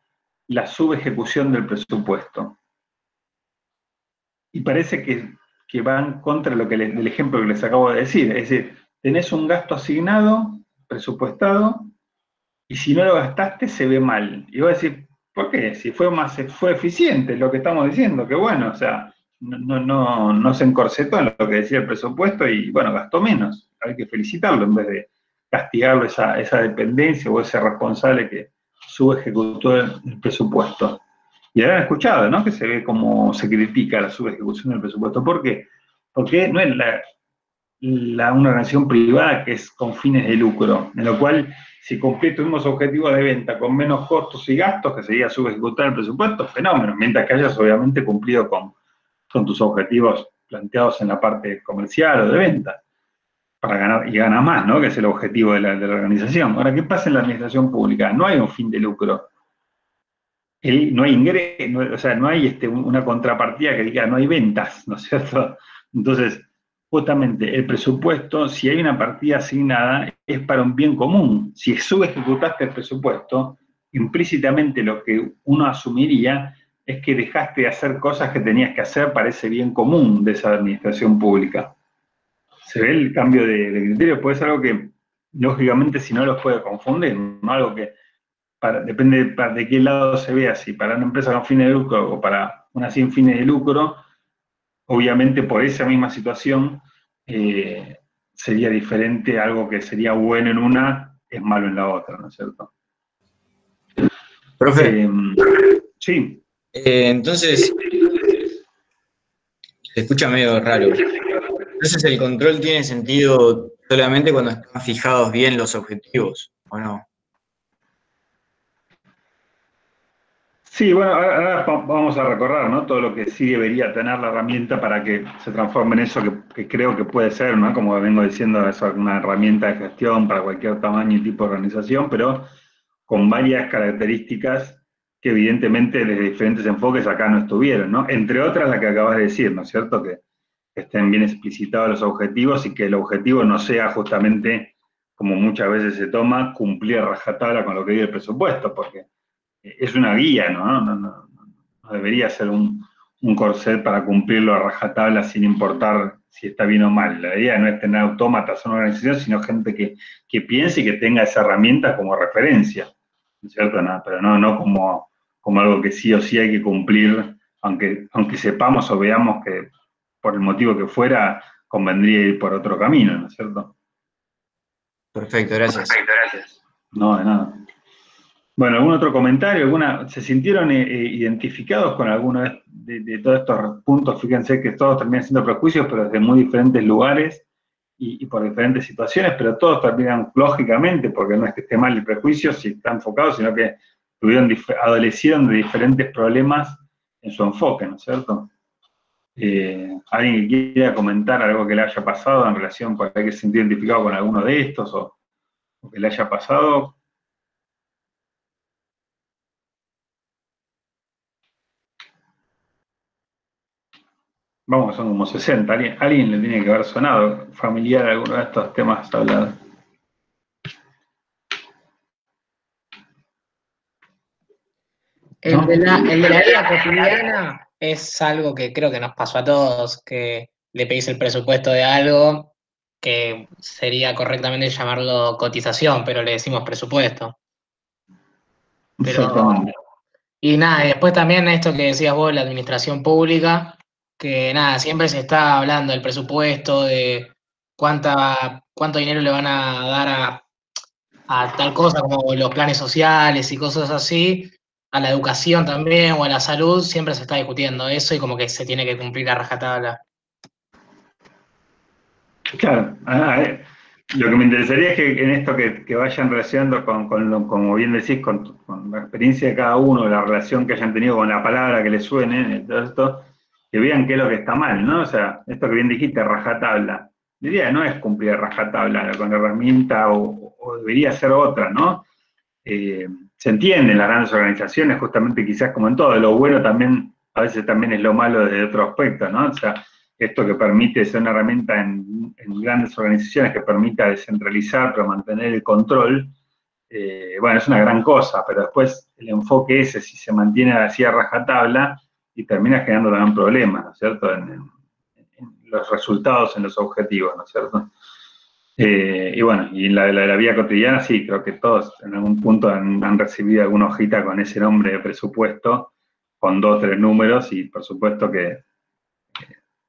Speaker 2: la subejecución del presupuesto. Y parece que van contra del ejemplo que les acabo de decir. Es decir, tenés un gasto asignado, presupuestado, y si no lo gastaste se ve mal. Y vos decís, ¿por qué? Si fue eficiente, lo que estamos diciendo, que bueno, o sea, no se encorsetó en lo que decía el presupuesto y bueno, gastó menos. Hay que felicitarlo en vez de castigarlo esa dependencia o ese responsable que subejecutó el presupuesto. Y habrán escuchado, ¿no? Que se ve como se critica la subejecución del presupuesto. ¿Por qué? Porque no es una organización privada que es con fines de lucro, en lo cual si cumplís tus mismos objetivos de venta con menos costos y gastos, que sería subejecutar el presupuesto, fenómeno, mientras que hayas obviamente cumplido con tus objetivos planteados en la parte comercial o de venta, para ganar y ganar más, ¿no? Que es el objetivo de la organización. Ahora, ¿qué pasa en la administración pública? No hay un fin de lucro. No hay ingreso, o sea, no hay una contrapartida que diga, no hay ventas, ¿no es cierto? Entonces, justamente el presupuesto, si hay una partida asignada, es para un bien común. Si subejecutaste el presupuesto, implícitamente lo que uno asumiría es que dejaste de hacer cosas que tenías que hacer para ese bien común de esa administración pública. Se ve el cambio de criterio, puede ser algo que, lógicamente, si no los puede confundir, ¿no? Algo que depende de qué lado se vea, si para una empresa con fines de lucro o para una sin fines de lucro, obviamente por esa misma situación sería diferente, algo que sería bueno en una es malo en la otra, ¿no es cierto?
Speaker 4: Profe,
Speaker 2: sí.
Speaker 4: Entonces, se escucha medio raro. Entonces el control tiene sentido solamente cuando están fijados bien los objetivos, ¿o no?
Speaker 2: Sí, bueno, ahora vamos a recorrer, ¿no? Todo lo que sí debería tener la herramienta para que se transforme en eso que creo que puede ser, ¿no? Como vengo diciendo, es una herramienta de gestión para cualquier tamaño y tipo de organización, pero con varias características que evidentemente desde diferentes enfoques acá no estuvieron, ¿no? Entre otras la que acabas de decir, ¿no es cierto? Que estén bien explicitados los objetivos y que el objetivo no sea justamente, como muchas veces se toma, cumplir a rajatabla con lo que dice el presupuesto, porque es una guía, ¿no? No debería ser un corset para cumplirlo a rajatabla sin importar si está bien o mal. La idea no es tener autómatas en una organización, sino gente que piense y que tenga esa herramienta como referencia, ¿no es cierto? No, pero no como algo que sí o sí hay que cumplir, aunque sepamos o veamos que por el motivo que fuera convendría ir por otro camino, ¿no es cierto?
Speaker 4: Perfecto, gracias.
Speaker 2: Perfecto, gracias. No, de nada. Bueno, ¿algún otro comentario? ¿Se sintieron identificados con alguno de todos estos puntos? Fíjense que todos terminan siendo prejuicios, pero desde muy diferentes lugares y por diferentes situaciones, pero todos terminan lógicamente, porque no es que esté mal el prejuicio, si está enfocado, sino que adolecieron de diferentes problemas en su enfoque, ¿no es cierto? ¿Alguien que quiera comentar algo que le haya pasado en relación por ahí que se sintió identificado con alguno de estos o que le haya pasado? Vamos, son como 60. Alguien le tiene que haber sonado familiar a alguno de estos temas hablados.
Speaker 5: El de la vida cotidiana es algo que creo que nos pasó a todos, que le pedís el presupuesto de algo que sería correctamente llamarlo cotización, pero le decimos presupuesto.
Speaker 2: Exactamente.
Speaker 5: Y nada, y después también esto que decías vos, la administración pública, que nada, siempre se está hablando del presupuesto, de cuánto dinero le van a dar a tal cosa como los planes sociales y cosas así, a la educación también o a la salud, siempre se está discutiendo eso y como que se tiene que cumplir a rajatabla.
Speaker 2: Claro. Lo que me interesaría es que en esto que vayan relacionando como bien decís, con la experiencia de cada uno, la relación que hayan tenido con la palabra que les suene, todo esto, que vean qué es lo que está mal, ¿no? O sea, esto que bien dijiste, rajatabla. La idea no es cumplir rajatabla con la herramienta o debería ser otra, ¿no? Se entiende en las grandes organizaciones, justamente quizás como en todo, lo bueno también, a veces también es lo malo desde otro aspecto, ¿no? O sea, esto que permite ser una herramienta en grandes organizaciones que permita descentralizar pero mantener el control, bueno, es una gran cosa, pero después el enfoque ese, si se mantiene así a rajatabla, y termina generando también problemas, ¿no es cierto? En los resultados, en los objetivos, ¿no es cierto? Y bueno, y en la vida cotidiana sí, creo que todos en algún punto han recibido alguna hojita con ese nombre de presupuesto, con 2 o 3 números, y por supuesto que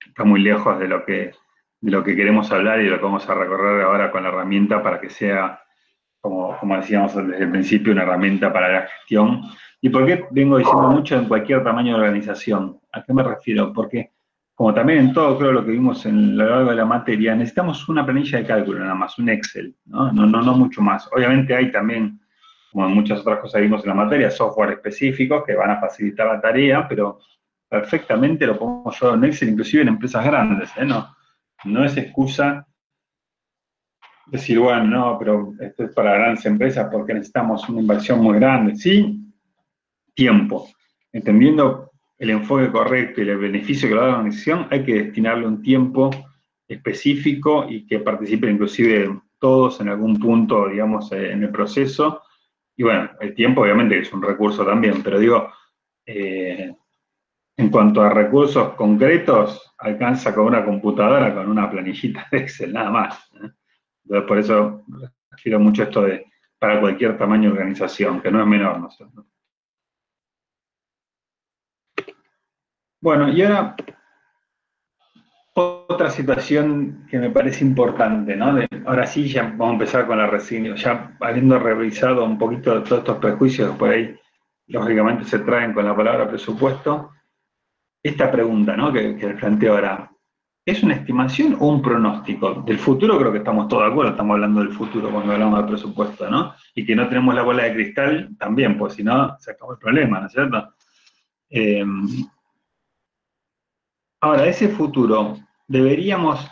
Speaker 2: está muy lejos de lo que queremos hablar y de lo que vamos a recorrer ahora con la herramienta para que sea, como decíamos desde el principio, una herramienta para la gestión. ¿Y por qué vengo diciendo mucho en cualquier tamaño de organización? ¿A qué me refiero? Porque, como también en todo, creo, lo que vimos en lo largo de la materia, necesitamos una planilla de cálculo nada más, un Excel, ¿no? No mucho más. Obviamente hay también, como en muchas otras cosas que vimos en la materia, software específicos que van a facilitar la tarea, pero perfectamente lo podemos llevar en Excel, inclusive en empresas grandes, ¿eh? No es excusa decir, bueno, no, pero esto es para grandes empresas porque necesitamos una inversión muy grande. Sí, tiempo. Entendiendo el enfoque correcto y el beneficio que le da la organización, hay que destinarle un tiempo específico y que participen inclusive todos en algún punto, digamos, en el proceso. Y bueno, el tiempo obviamente es un recurso también, pero digo, en cuanto a recursos concretos, alcanza con una computadora, con una planillita de Excel, nada más. Entonces, por eso refiero mucho esto de para cualquier tamaño de organización, que no es menor, ¿no es cierto? Bueno, y ahora otra situación que me parece importante, ¿no? Ahora sí, ya vamos a empezar con la resignación, ya habiendo revisado un poquito de todos estos prejuicios que por ahí, lógicamente, se traen con la palabra presupuesto. Esta pregunta, ¿no? Que planteo ahora, ¿es una estimación o un pronóstico? Del futuro creo que estamos todos de acuerdo, estamos hablando del futuro cuando hablamos del presupuesto, ¿no? Y que no tenemos la bola de cristal también, pues si no, se acabó el problema, ¿no es cierto? Ahora, ese futuro deberíamos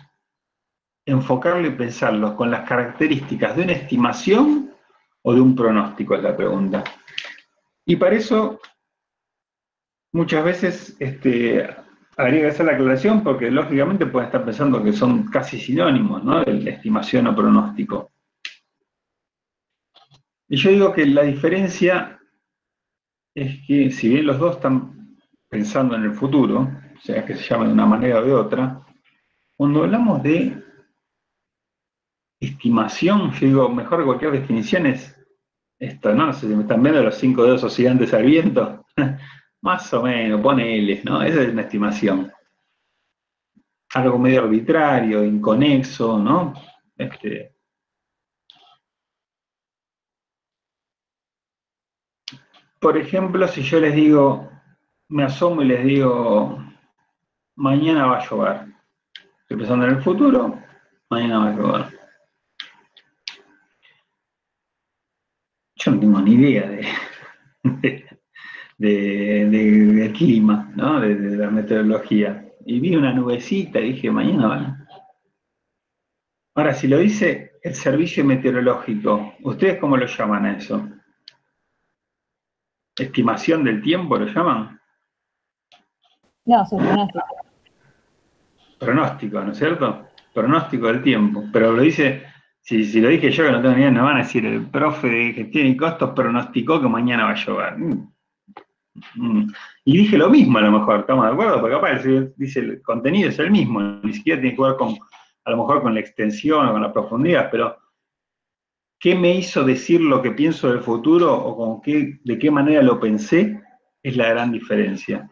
Speaker 2: enfocarlo y pensarlo con las características de una estimación o de un pronóstico, es la pregunta. Y para eso, muchas veces habría que hacer la aclaración porque lógicamente pueden estar pensando que son casi sinónimos, ¿no? De estimación o pronóstico. Y yo digo que la diferencia es que si bien los dos están pensando en el futuro, o sea que se llaman de una manera o de otra, cuando hablamos de estimación, yo digo, mejor que cualquier definición es esto, ¿no? Si me están viendo los 5 dedos oscilantes al viento, más o menos, ponele, ¿no? Esa es una estimación. Algo medio arbitrario, inconexo, ¿no? Por ejemplo, si yo les digo, me asomo y les digo, mañana va a llover. Estoy pensando en el futuro, mañana va a llover. Yo no tengo ni idea de clima, ¿no? De la meteorología. Y vi una nubecita y dije, mañana va. Ahora, si lo dice el servicio meteorológico, ¿ustedes cómo lo llaman a eso? ¿Estimación del tiempo lo llaman?
Speaker 1: No, es un pronóstico.
Speaker 2: Pronóstico, ¿no es cierto? Pronóstico del tiempo. Pero lo dice, si lo dije yo que no tengo ni idea, no van a decir, el profe de gestión y costos pronosticó que mañana va a llover. Y dije lo mismo a lo mejor, ¿estamos de acuerdo? Porque capaz dice el contenido es el mismo, ni siquiera tiene que ver con, a lo mejor con la extensión o con la profundidad, pero ¿qué me hizo decir lo que pienso del futuro o de qué manera lo pensé? Es la gran diferencia.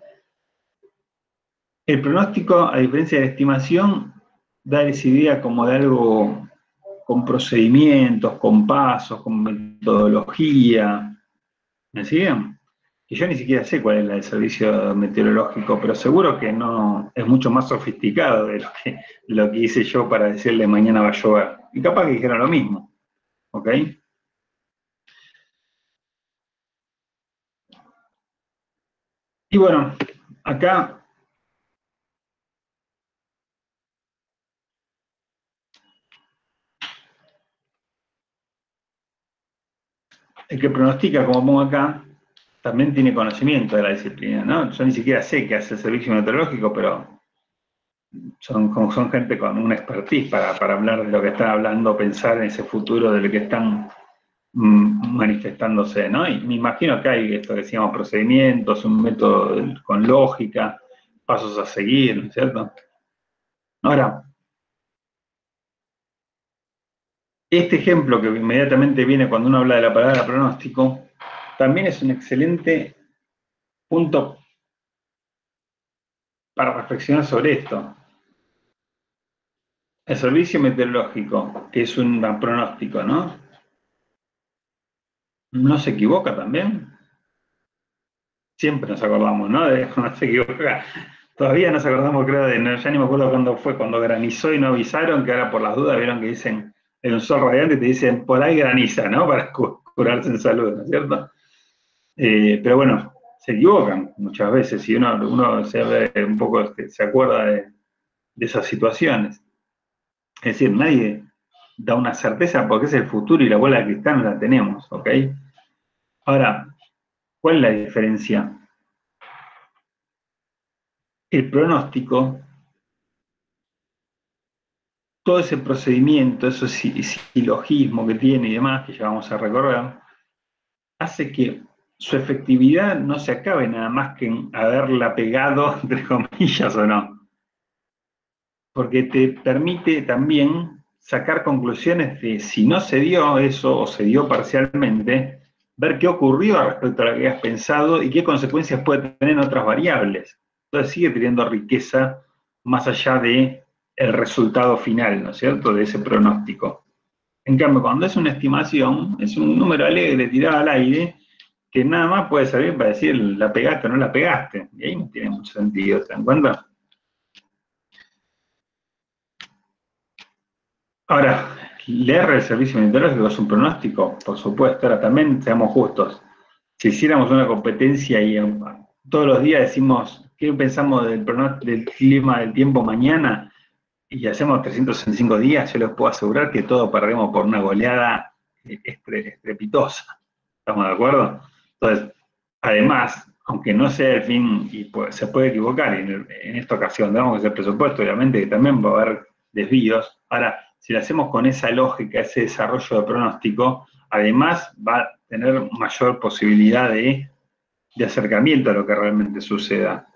Speaker 2: El pronóstico, a diferencia de la estimación, da esa idea como de algo con procedimientos, con pasos, con metodología. ¿Me siguen? Y yo ni siquiera sé cuál es la del servicio meteorológico, pero seguro que no es mucho más sofisticado de lo que hice yo para decirle mañana va a llover. Y capaz que dijeron lo mismo. ¿Ok? Y bueno, acá el que pronostica, como pongo acá, también tiene conocimiento de la disciplina, ¿no? Yo ni siquiera sé qué hace el servicio meteorológico, pero son gente con una expertise para hablar de lo que están hablando, pensar en ese futuro de lo que están manifestándose, ¿no? Y me imagino que hay esto que decíamos procedimientos, un método con lógica, pasos a seguir, ¿no es cierto? Ahora, este ejemplo que inmediatamente viene cuando uno habla de la palabra pronóstico, también es un excelente punto para reflexionar sobre esto. El servicio meteorológico, que es un pronóstico, ¿no? ¿No se equivoca también? Siempre nos acordamos, ¿no? De no se equivoca. Todavía nos acordamos, creo, ya ni me acuerdo cuándo fue, cuando granizó y no avisaron, que ahora por las dudas vieron que dicen, en un sol radiante te dicen, por ahí graniza, ¿no? Para curarse en salud, ¿no es cierto? Pero bueno, se equivocan muchas veces y uno se ve un poco, se acuerda de esas situaciones. Es decir, nadie da una certeza porque es el futuro y la bola de cristal no la tenemos, ¿ok? Ahora, ¿cuál es la diferencia? El pronóstico todo ese procedimiento, ese silogismo que tiene y demás, que ya vamos a recorrer, hace que su efectividad no se acabe nada más que en haberla pegado, entre comillas, o no. Porque te permite también sacar conclusiones de si no se dio eso o se dio parcialmente, ver qué ocurrió respecto a lo que has pensado y qué consecuencias puede tener en otras variables. Entonces sigue teniendo riqueza más allá de el resultado final, ¿no es cierto?, de ese pronóstico. En cambio, cuando es una estimación, es un número alegre tirado al aire, que nada más puede servir para decir la pegaste o no la pegaste. Y ahí no tiene mucho sentido, ¿te dan cuenta? Ahora, leer el servicio meteorológico es un pronóstico, por supuesto. Ahora también, seamos justos, si hiciéramos una competencia y todos los días decimos qué pensamos del clima del tiempo mañana y hacemos 365 días, yo les puedo asegurar que todos perdemos por una goleada estrepitosa. ¿Estamos de acuerdo? Entonces, además, aunque no sea el fin, y se puede equivocar, en esta ocasión damos ese presupuesto, obviamente que también va a haber desvíos. Ahora, si lo hacemos con esa lógica, ese desarrollo de pronóstico, además va a tener mayor posibilidad de acercamiento a lo que realmente suceda.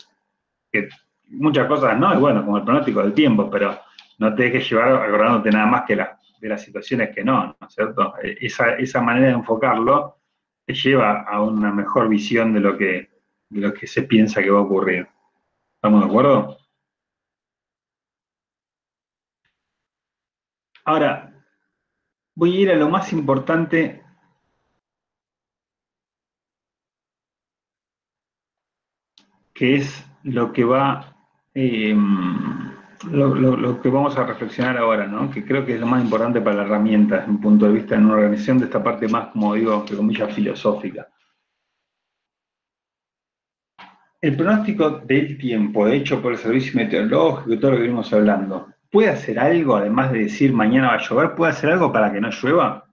Speaker 2: Que muchas cosas no, y bueno, como el pronóstico del tiempo, pero no te dejes llevar acordándote nada más que de las situaciones que no, ¿no es cierto? Esa manera de enfocarlo te lleva a una mejor visión de lo que se piensa que va a ocurrir. ¿Estamos de acuerdo? Ahora, voy a ir a lo más importante que es lo que va, lo que vamos a reflexionar ahora, ¿no? Que creo que es lo más importante para la herramienta, desde un punto de vista de una organización, de esta parte más, como digo, entre comillas, filosófica. El pronóstico del tiempo, hecho por el servicio meteorológico y todo lo que venimos hablando, ¿puede hacer algo, además de decir mañana va a llover, puede hacer algo para que no llueva?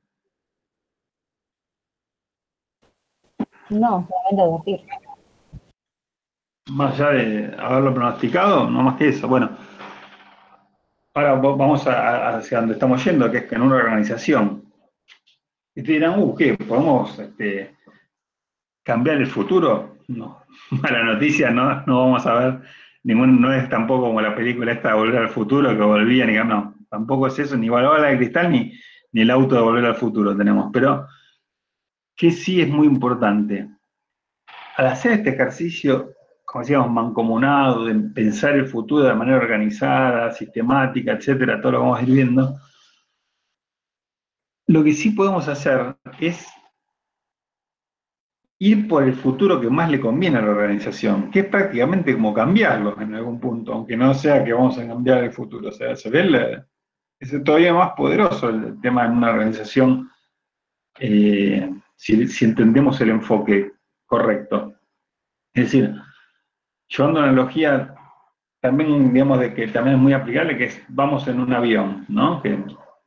Speaker 1: No, solamente advertir.
Speaker 2: Más allá de haberlo pronosticado, no más que eso. Bueno, ahora vamos hacia donde estamos yendo, que es que en una organización. Y te dirán, ¿qué? ¿Podemos cambiar el futuro? No. Mala noticia, no vamos a ver no es tampoco como la película esta de Volver al Futuro, que volvían y no, tampoco es eso, ni la bola de cristal, ni el auto de Volver al Futuro tenemos. Pero, que sí es muy importante, al hacer este ejercicio, como decíamos, mancomunado, de pensar el futuro de manera organizada, sistemática, etcétera, todo lo vamos a ir viendo, lo que sí podemos hacer es ir por el futuro que más le conviene a la organización, que es prácticamente como cambiarlo en algún punto, aunque no sea que vamos a cambiar el futuro. O sea, se ve es todavía más poderoso el tema en una organización, si entendemos el enfoque correcto. Es decir, llevando una analogía también, digamos, de que también es muy aplicable, que es, vamos en un avión, ¿no? Que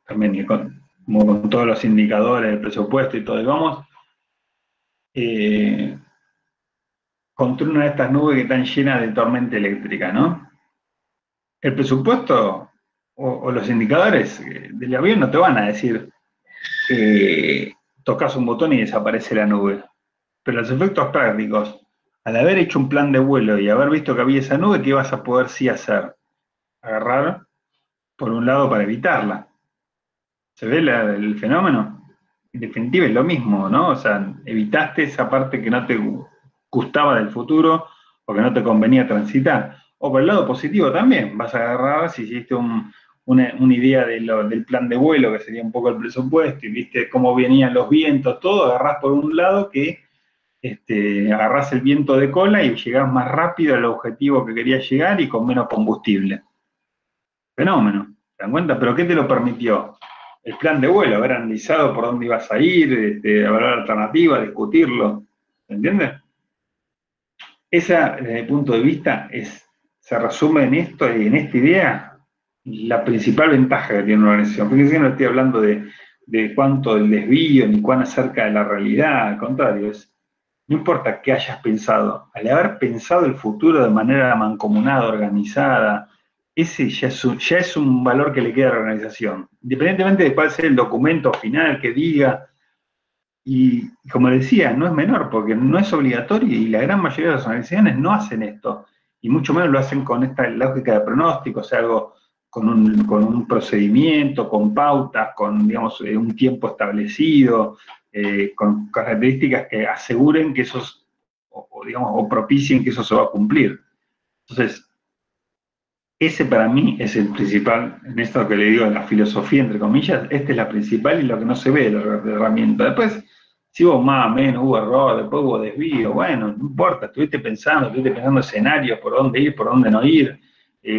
Speaker 2: también como con todos los indicadores del presupuesto y todo, y vamos contra una de estas nubes que están llenas de tormenta eléctrica, ¿no? El presupuesto o los indicadores del avión no te van a decir tocas un botón y desaparece la nube. Pero los efectos prácticos, al haber hecho un plan de vuelo y haber visto que había esa nube, ¿qué vas a poder sí hacer? Agarrar por un lado para evitarla. ¿Se ve el fenómeno? En definitiva es lo mismo, ¿no? O sea, evitaste esa parte que no te gustaba del futuro o que no te convenía transitar. O por el lado positivo también, vas a agarrar, si hiciste una idea del plan de vuelo, que sería un poco el presupuesto, y viste cómo venían los vientos, todo, agarrás por un lado que agarrás el viento de cola y llegás más rápido al objetivo que querías llegar y con menos combustible. Fenómeno, ¿te dan cuenta? ¿Pero qué te lo permitió? El plan de vuelo, haber analizado por dónde ibas a ir, evaluar alternativas, discutirlo, ¿se entiende? Esa, desde mi punto de vista, se resume en esto y en esta idea la principal ventaja que tiene una organización. Fíjense que no estoy hablando de cuánto del desvío ni cuán acerca de la realidad, al contrario, no importa qué hayas pensado, al haber pensado el futuro de manera mancomunada, organizada, ese ya es un valor que le queda a la organización. Independientemente de cuál sea el documento final que diga, y como decía, no es menor, porque no es obligatorio y la gran mayoría de las organizaciones no hacen esto, y mucho menos lo hacen con esta lógica de pronóstico, o sea, algo con un procedimiento, con pautas, con, digamos, un tiempo establecido, con características que aseguren que esos, digamos, o propicien que eso se va a cumplir. Entonces, ese para mí es el principal, en esto que le digo, en la filosofía, entre comillas, esta es la principal y lo que no se ve de la herramienta. Después, si hubo más, menos, hubo error, después hubo desvío, bueno, no importa, estuviste pensando escenarios, por dónde ir, por dónde no ir,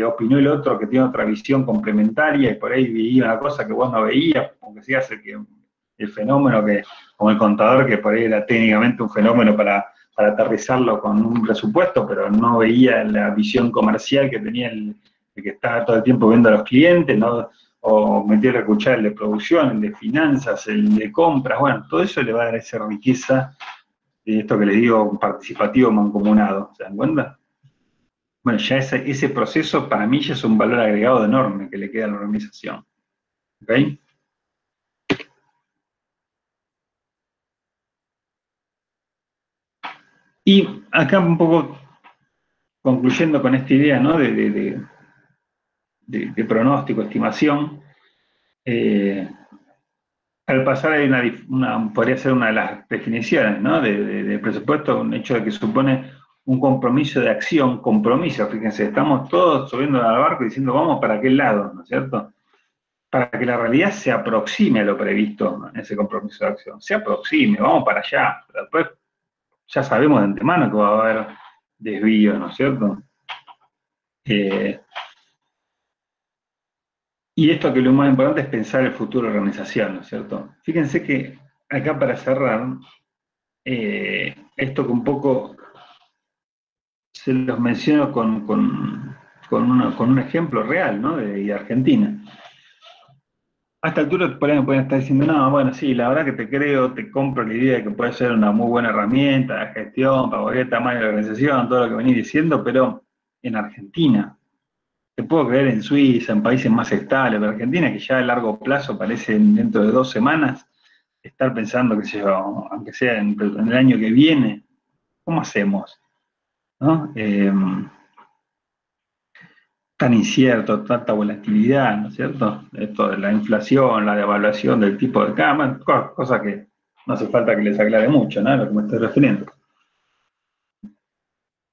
Speaker 2: opinó el otro que tiene otra visión complementaria y por ahí veía una cosa que vos no veías, aunque se hace que el fenómeno que, como el contador, que por ahí era técnicamente un fenómeno para aterrizarlo con un presupuesto, pero no veía la visión comercial que tenía el que estaba todo el tiempo viendo a los clientes, ¿no? O meter a escuchar el de producción, el de finanzas, el de compras, bueno, todo eso le va a dar esa riqueza de esto que les digo, participativo mancomunado, ¿se dan cuenta? Bueno, ya ese proceso para mí ya es un valor agregado enorme que le queda a la organización. ¿Ok? Y acá un poco concluyendo con esta idea, ¿no? de pronóstico, estimación, al pasar hay podría ser una de las definiciones, ¿no? de presupuesto, un hecho de que supone un compromiso de acción, compromiso, fíjense, estamos todos subiendo al barco y diciendo vamos para aquel lado, ¿no es cierto? Para que la realidad se aproxime a lo previsto en ese compromiso de acción, se aproxime, vamos para allá, pero después ya sabemos de antemano que va a haber desvíos, ¿no es cierto? Y esto que lo más importante es pensar el futuro de la organización, ¿no es cierto? Fíjense que acá para cerrar, esto que un poco se los menciono con un ejemplo real, ¿no? De Argentina. A esta altura por ahí me pueden estar diciendo, no, bueno, sí, la verdad que te creo, te compro la idea de que puede ser una muy buena herramienta de gestión, para cualquier tamaño de la organización, todo lo que venís diciendo, pero en Argentina, te puedo creer en Suiza, en países más estables, pero Argentina, que ya a largo plazo parece dentro de 2 semanas, estar pensando, que sé yo, aunque sea en el año que viene, ¿cómo hacemos? ¿No? Tan incierto, tanta volatilidad, ¿no es cierto? Esto de la inflación, la devaluación del tipo de cambio, cosas que no hace falta que les aclare mucho, ¿no? A lo que me estoy refiriendo.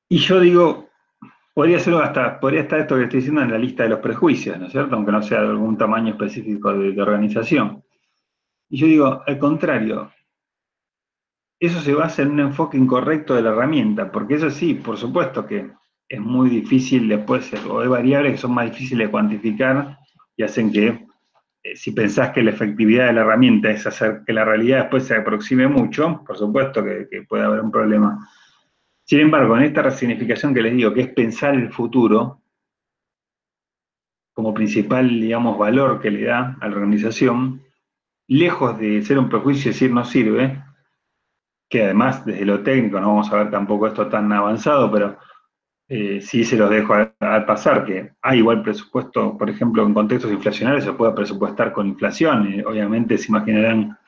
Speaker 2: Y yo digo, podría estar esto que estoy diciendo en la lista de los prejuicios, ¿no es cierto? Aunque no sea de algún tamaño específico de organización. Y yo digo, al contrario, eso se basa en un enfoque incorrecto de la herramienta, porque eso sí, por supuesto que es muy difícil después, o hay variables que son más difíciles de cuantificar y hacen que, si pensás que la efectividad de la herramienta es hacer que la realidad después se aproxime mucho, por supuesto que puede haber un problema. Sin embargo, en esta resignificación que les digo, que es pensar el futuro como principal, digamos, valor que le da a la organización, lejos de ser un prejuicio y decir no sirve, que además desde lo técnico no vamos a ver tampoco esto tan avanzado, pero sí se los dejo al pasar, que hay igual presupuesto, por ejemplo, en contextos inflacionarios se puede presupuestar con inflación, obviamente se imaginarán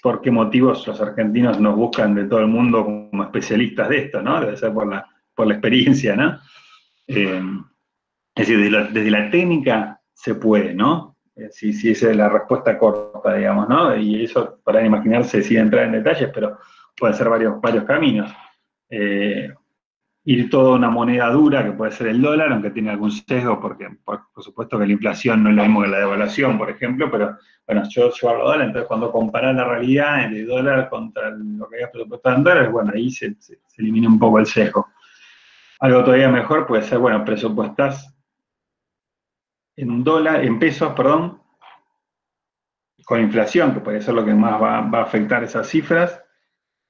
Speaker 2: por qué motivos los argentinos nos buscan de todo el mundo como especialistas de esto, ¿no? Debe ser por la experiencia, ¿no? Es decir, desde la técnica se puede, ¿no? Sí, esa es la respuesta corta, digamos, ¿no? Y eso, para imaginarse, sin entrar en detalles, pero pueden ser varios caminos. Ir toda una moneda dura, que puede ser el dólar, aunque tiene algún sesgo, porque por supuesto que la inflación no es lo mismo que la devaluación, por ejemplo, pero bueno, yo llevarlo a dólar, entonces cuando comparás la realidad de dólar contra lo que habías presupuestado en dólares, bueno, ahí se elimina un poco el sesgo. Algo todavía mejor puede ser, bueno, presupuestás en pesos, perdón, con inflación, que puede ser lo que más va a afectar esas cifras.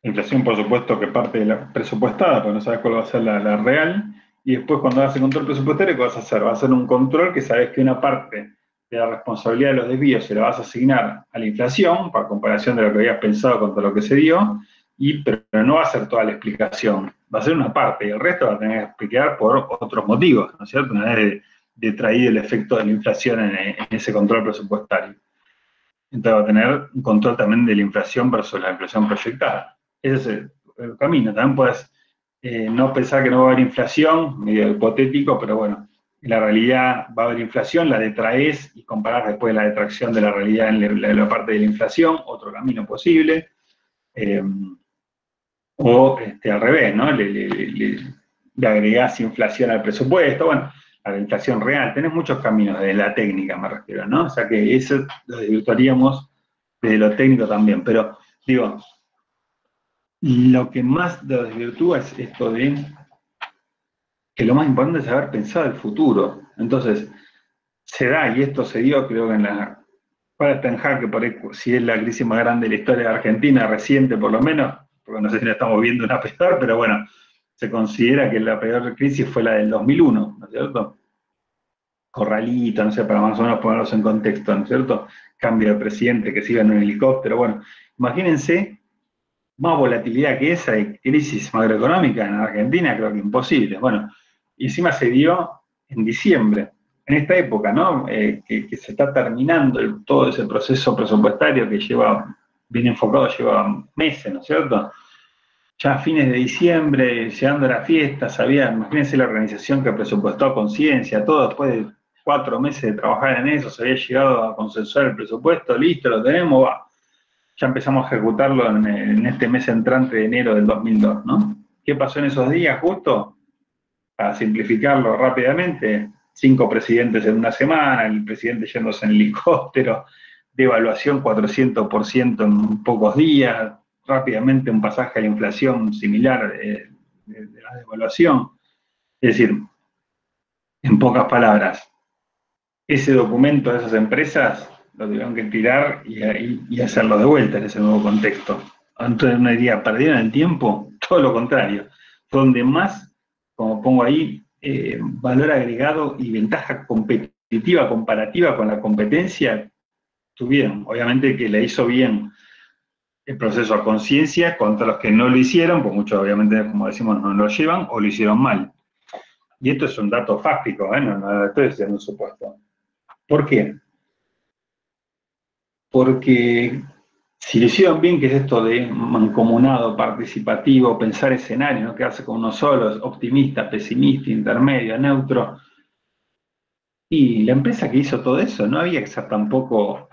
Speaker 2: Inflación, por supuesto, que parte de la presupuestada, porque no sabes cuál va a ser la real. Y después, cuando haces control presupuestario, ¿qué vas a hacer? Vas a hacer un control que sabes que una parte de la responsabilidad de los desvíos se la vas a asignar a la inflación, para comparación de lo que habías pensado contra lo que se dio, pero no va a ser toda la explicación. Va a ser una parte, y el resto va a tener que explicar por otros motivos, ¿no es cierto? Una vez detraído el efecto de la inflación en ese control presupuestario. Entonces va a tener un control también de la inflación versus la inflación proyectada. Ese es el camino. También puedes no pensar que no va a haber inflación, medio hipotético, pero bueno, en la realidad va a haber inflación, la detraes y comparar después la detracción de la realidad en la parte de la inflación, otro camino posible. O al revés, ¿no? Le agregás inflación al presupuesto, bueno, a la inflación real. Tenés muchos caminos desde la técnica, me refiero, ¿no? O sea que eso lo desvirtuaríamos desde lo técnico también. Pero, digo, lo que más lo desvirtúa es esto de que lo más importante es haber pensado el futuro. Entonces, se da, y esto se dio, creo que en la... Para Tenjar, que por ahí, si es la crisis más grande de la historia de Argentina, reciente por lo menos, porque no sé si la estamos viendo una peor, pero bueno, se considera que la peor crisis fue la del 2001, ¿no es cierto? Corralito, no sé, para más o menos ponerlos en contexto, ¿no es cierto? Cambio de presidente, que se iba en un helicóptero, bueno, imagínense, más volatilidad que esa de crisis macroeconómica en Argentina, creo que imposible. Bueno, y encima se dio en diciembre, en esta época, ¿no? Que se está terminando todo ese proceso presupuestario que lleva, bien enfocado, lleva meses, ¿no es cierto? Ya a fines de diciembre, llegando a las fiestas, imagínense la organización que presupuestó a Conciencia, todo después de 4 meses de trabajar en eso, se había llegado a consensuar el presupuesto, listo, lo tenemos, va. Ya empezamos a ejecutarlo en este mes entrante de enero del 2002, ¿no? ¿Qué pasó en esos días justo? Para simplificarlo rápidamente, 5 presidentes en una semana, el presidente yéndose en helicóptero, devaluación 400% en pocos días, rápidamente un pasaje a la inflación similar de la devaluación. Es decir, en pocas palabras, ese documento de esas empresas lo tuvieron que tirar y hacerlo de vuelta en ese nuevo contexto. Entonces uno diría, ¿perdieron el tiempo? Todo lo contrario. Fue donde más, como pongo ahí, valor agregado y ventaja competitiva, comparativa con la competencia, tuvieron. Obviamente que le hizo bien el proceso a conciencia contra los que no lo hicieron, pues muchos obviamente, como decimos, no lo llevan o lo hicieron mal. Y esto es un dato fáctico, no estoy diciendo un supuesto. ¿Por qué? Porque si lo hicieron bien, que es esto de mancomunado, participativo, pensar escenario, no quedarse con uno solo, optimista, pesimista, intermedio, neutro, y la empresa que hizo todo eso, no había que ser tampoco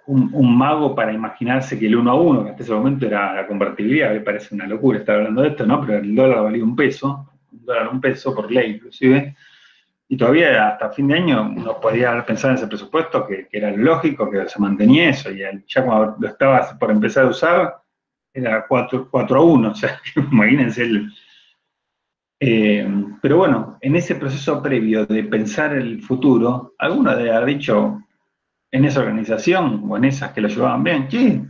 Speaker 2: un mago para imaginarse que el 1 a 1, que hasta ese momento era la convertibilidad, me parece una locura estar hablando de esto, ¿no? Pero el dólar valía $1, $1 por ley inclusive, y todavía hasta fin de año uno podía haber pensado en ese presupuesto que era lógico, que se mantenía eso, y ya cuando lo estabas por empezar a usar, era 4 a 1, o sea, imagínense pero bueno, en ese proceso previo de pensar el futuro, alguno debe haber dicho en esa organización o en esas que lo llevaban bien, che,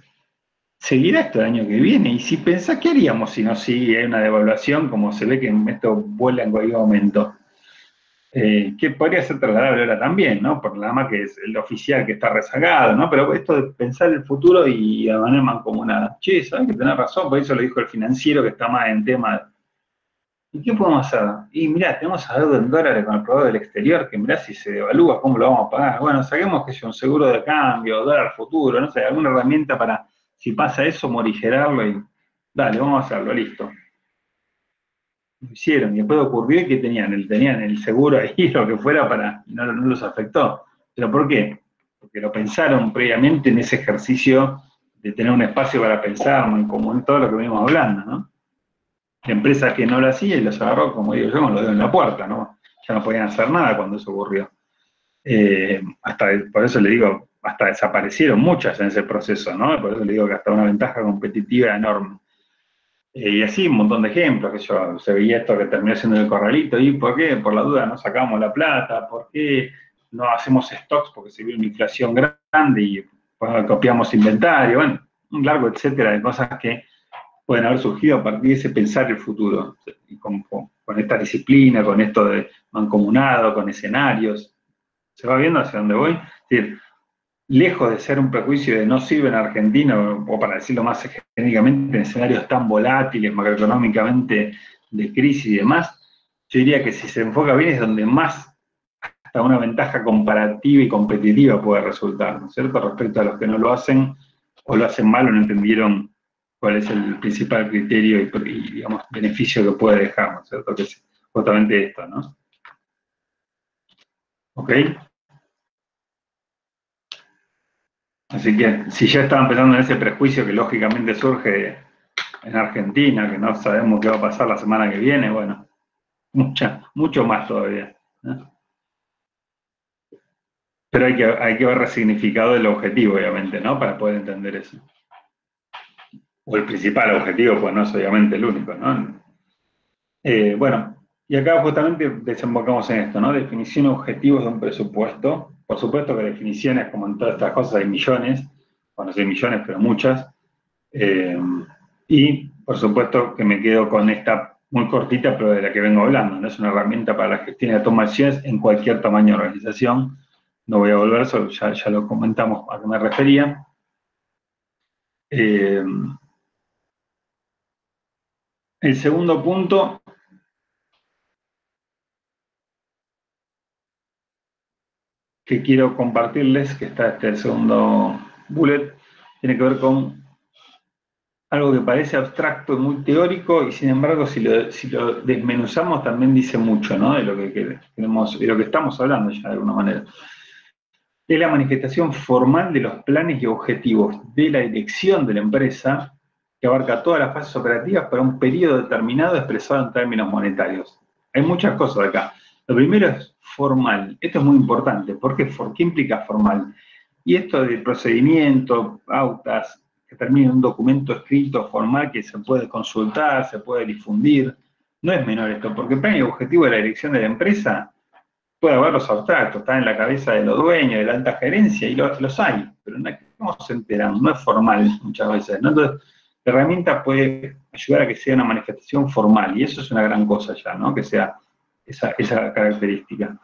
Speaker 2: seguirá esto el año que viene, y si pensás, ¿qué haríamos si no sigue una devaluación, como se ve que esto vuela en cualquier momento? Que podría ser trasladable ahora también, ¿no? Por nada más que es el oficial que está rezagado, ¿no? Pero esto de pensar el futuro y de manera mancomunada. Che, ¿sabes que tenés razón? Por eso lo dijo el financiero que está más en tema. ¿Y qué podemos hacer? Y mirá, tenemos a deuda en dólares con el proveedor del exterior, que mirá si se devalúa, ¿cómo lo vamos a pagar? Bueno, saquemos que sea un seguro de cambio, dólar futuro, no sé, alguna herramienta para, si pasa eso, morigerarlo y dale, vamos a hacerlo, listo. Lo hicieron, y después ocurrió y que tenían el seguro ahí, lo que fuera, no los afectó. ¿Pero por qué? Porque lo pensaron previamente en ese ejercicio de tener un espacio para pensar, como en todo lo que venimos hablando, ¿no? Empresas que no lo hacían y los agarró, como digo yo, con los dedos en la puerta, ¿no? Ya no podían hacer nada cuando eso ocurrió. Por eso le digo, hasta desaparecieron muchas en ese proceso, ¿no? Por eso le digo que hasta una ventaja competitiva enorme. Y así un montón de ejemplos, que se veía esto que terminó siendo el corralito, ¿y por qué? Por la duda no sacamos la plata, ¿por qué no hacemos stocks? Porque se vio una inflación grande y pues, copiamos inventario, bueno, un largo etcétera de cosas que pueden haber surgido a partir de ese pensar el futuro, y con esta disciplina, con esto de mancomunado, con escenarios. ¿Se va viendo hacia dónde voy? Es decir, lejos de ser un prejuicio de no sirve en Argentina, o para decirlo más genéricamente, en escenarios tan volátiles, macroeconómicamente, de crisis y demás, yo diría que si se enfoca bien es donde más hasta una ventaja comparativa y competitiva puede resultar, ¿no es cierto?, respecto a los que no lo hacen, o lo hacen mal o no entendieron cuál es el principal criterio y digamos, beneficio que puede dejar, ¿no es cierto?, que es justamente esto, ¿no? ¿Ok? Así que si ya estaban pensando en ese prejuicio que lógicamente surge en Argentina, que no sabemos qué va a pasar la semana que viene, bueno, mucho más todavía, ¿no? Pero hay que ver resignificado el objetivo, obviamente, ¿no?, para poder entender eso. O el principal objetivo, pues no es obviamente el único, ¿no? Bueno, y acá justamente desembocamos en esto, ¿no? Definición de objetivos de un presupuesto. Por supuesto que definiciones, como en todas estas cosas, hay millones, bueno, no sé millones, pero muchas. Y, por supuesto, que me quedo con esta muy cortita, pero de la que vengo hablando, ¿no? Es una herramienta para la gestión y la toma de decisiones en cualquier tamaño de organización. No voy a volver a eso, ya lo comentamos a qué me refería. El segundo punto que quiero compartirles, que está el segundo bullet, tiene que ver con algo que parece abstracto, muy teórico, y sin embargo, si lo desmenuzamos, también dice mucho, ¿no?, de lo que queremos, de lo que estamos hablando ya de alguna manera. Es la manifestación formal de los planes y objetivos de la dirección de la empresa, que abarca todas las fases operativas para un periodo determinado expresado en términos monetarios. Hay muchas cosas acá. Lo primero es formal. Esto es muy importante. ¿Por qué? ¿Qué implica formal? Y esto de procedimiento, pautas, que termine en un documento escrito formal que se puede consultar, se puede difundir. No es menor esto, porque el plan y objetivo de la dirección de la empresa puede haber los abstractos, están en la cabeza de los dueños, de la alta gerencia, y los hay, pero no se enteran, no es formal muchas veces, ¿no? Entonces, la herramienta puede ayudar a que sea una manifestación formal, y eso es una gran cosa ya, ¿no?, que sea esa característica.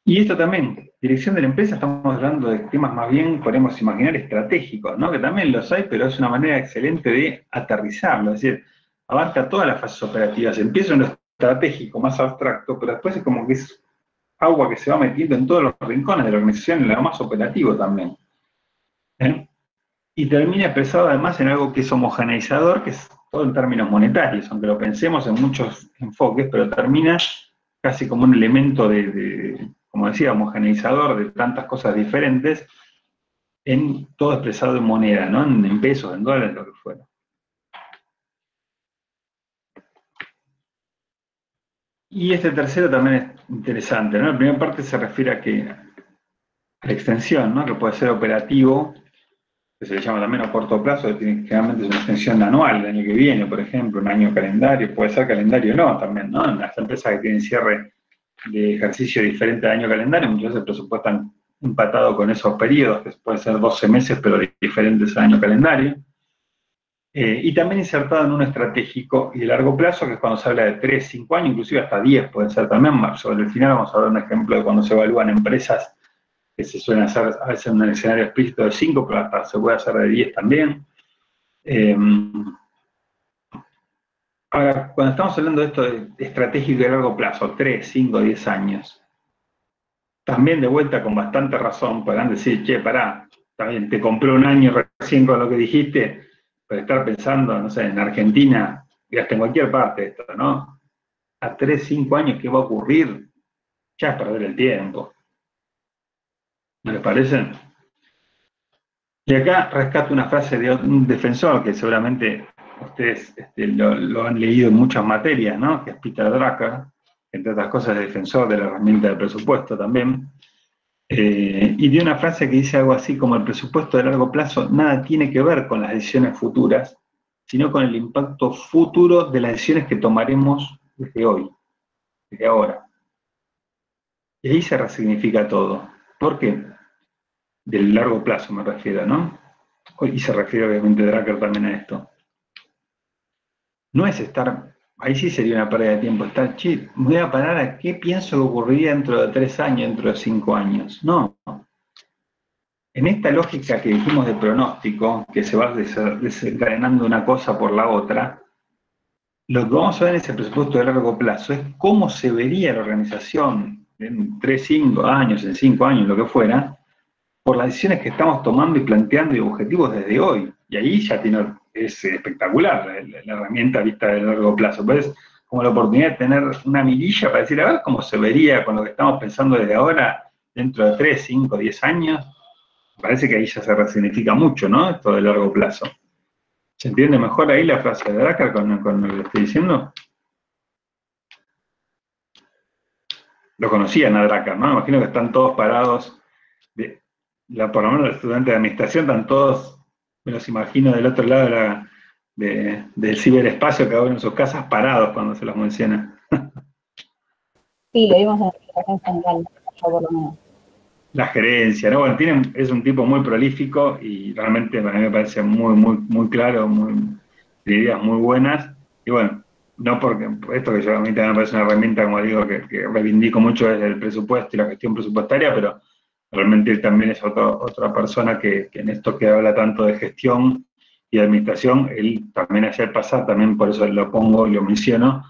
Speaker 2: Y esto también, dirección de la empresa, estamos hablando de temas más bien, podemos imaginar, estratégicos, ¿no?, que también los hay, pero es una manera excelente de aterrizarlo, es decir, abarca todas las fases operativas, empieza en lo estratégico, más abstracto, pero después es como que es agua que se va metiendo en todos los rincones de la organización, en lo más operativo también. Y termina expresado además en algo que es homogeneizador, que es todo en términos monetarios, aunque lo pensemos en muchos enfoques, pero termina casi como un elemento como decía, homogeneizador de tantas cosas diferentes, en todo expresado en moneda, ¿no?, en pesos, en dólares, lo que fuera. Y este tercero también es interesante, ¿no? La primera parte se refiere a la extensión, ¿no?, que puede ser operativo, que se le llama también a corto plazo, que generalmente es una extensión anual, el año que viene, por ejemplo, un año calendario, puede ser calendario no, también, ¿no? En las empresas que tienen cierre de ejercicio diferente al año calendario, muchas veces el presupuesto están empatado con esos periodos, que pueden ser 12 meses, pero diferentes al año calendario. Y también insertado en un estratégico y de largo plazo, que es cuando se habla de 3, 5 años, inclusive hasta 10 pueden ser también. Sobre el final vamos a ver un ejemplo de cuando se evalúan empresas, que se suelen hacer a veces en un escenario explícito de 5, pero hasta se puede hacer de 10 también. Ahora, cuando estamos hablando de esto de estratégico y de largo plazo, 3, 5, 10 años, también de vuelta con bastante razón podrán decir, che, pará, está bien, te compré un año recién con lo que dijiste, pero estar pensando, no sé, en Argentina, y hasta en cualquier parte de esto, ¿no? A 3, 5 años, ¿qué va a ocurrir? Ya es perder el tiempo. ¿No les parece? Y acá rescato una frase de un defensor que seguramente ustedes lo han leído en muchas materias, ¿no?, que es Peter Drucker, entre otras cosas es defensor de la herramienta de presupuesto también, y de una frase que dice algo así como: el presupuesto de largo plazo nada tiene que ver con las decisiones futuras, sino con el impacto futuro de las decisiones que tomaremos desde hoy, desde ahora. Y ahí se resignifica todo. ¿Por qué? Del largo plazo me refiero, ¿no? Y se refiere obviamente Drucker también a esto. No es estar, ahí sí sería una pérdida de tiempo, estar, che, me voy a parar a qué pienso que ocurriría dentro de 3 años, dentro de 5 años. No. En esta lógica que dijimos de pronóstico, que se va desencadenando una cosa por la otra, lo que vamos a ver en ese presupuesto de largo plazo es cómo se vería la organización en 3, 5 años, en 5 años, lo que fuera, por las decisiones que estamos tomando y planteando y objetivos desde hoy. Y ahí ya es espectacular la herramienta vista de largo plazo. Pues como la oportunidad de tener una mirilla para decir, a ver cómo se vería con lo que estamos pensando desde ahora, dentro de 3, 5, 10 años. Me parece que ahí ya se resignifica mucho, ¿no? Esto de largo plazo. ¿Se entiende mejor ahí la frase de Drucker con lo que le estoy diciendo? Lo conocían a Drucker, ¿no? Me imagino que están todos parados, por lo menos los estudiantes de administración están todos, me los imagino del otro lado del ciberespacio, cada uno en sus casas, parados cuando se los menciona.
Speaker 1: Sí, lo vimos en la explicación general, yo por lo menos.
Speaker 2: La gerencia, ¿no? Bueno, es un tipo muy prolífico y realmente para mí me parece muy, muy, muy claro, de ideas muy buenas. Y bueno, no porque esto que a mí también me parece una herramienta, como digo, que reivindico mucho desde el presupuesto y la gestión presupuestaria, pero realmente él también es otra persona que en esto que habla tanto de gestión y de administración, él también ayer pasado, también por eso lo pongo y lo menciono,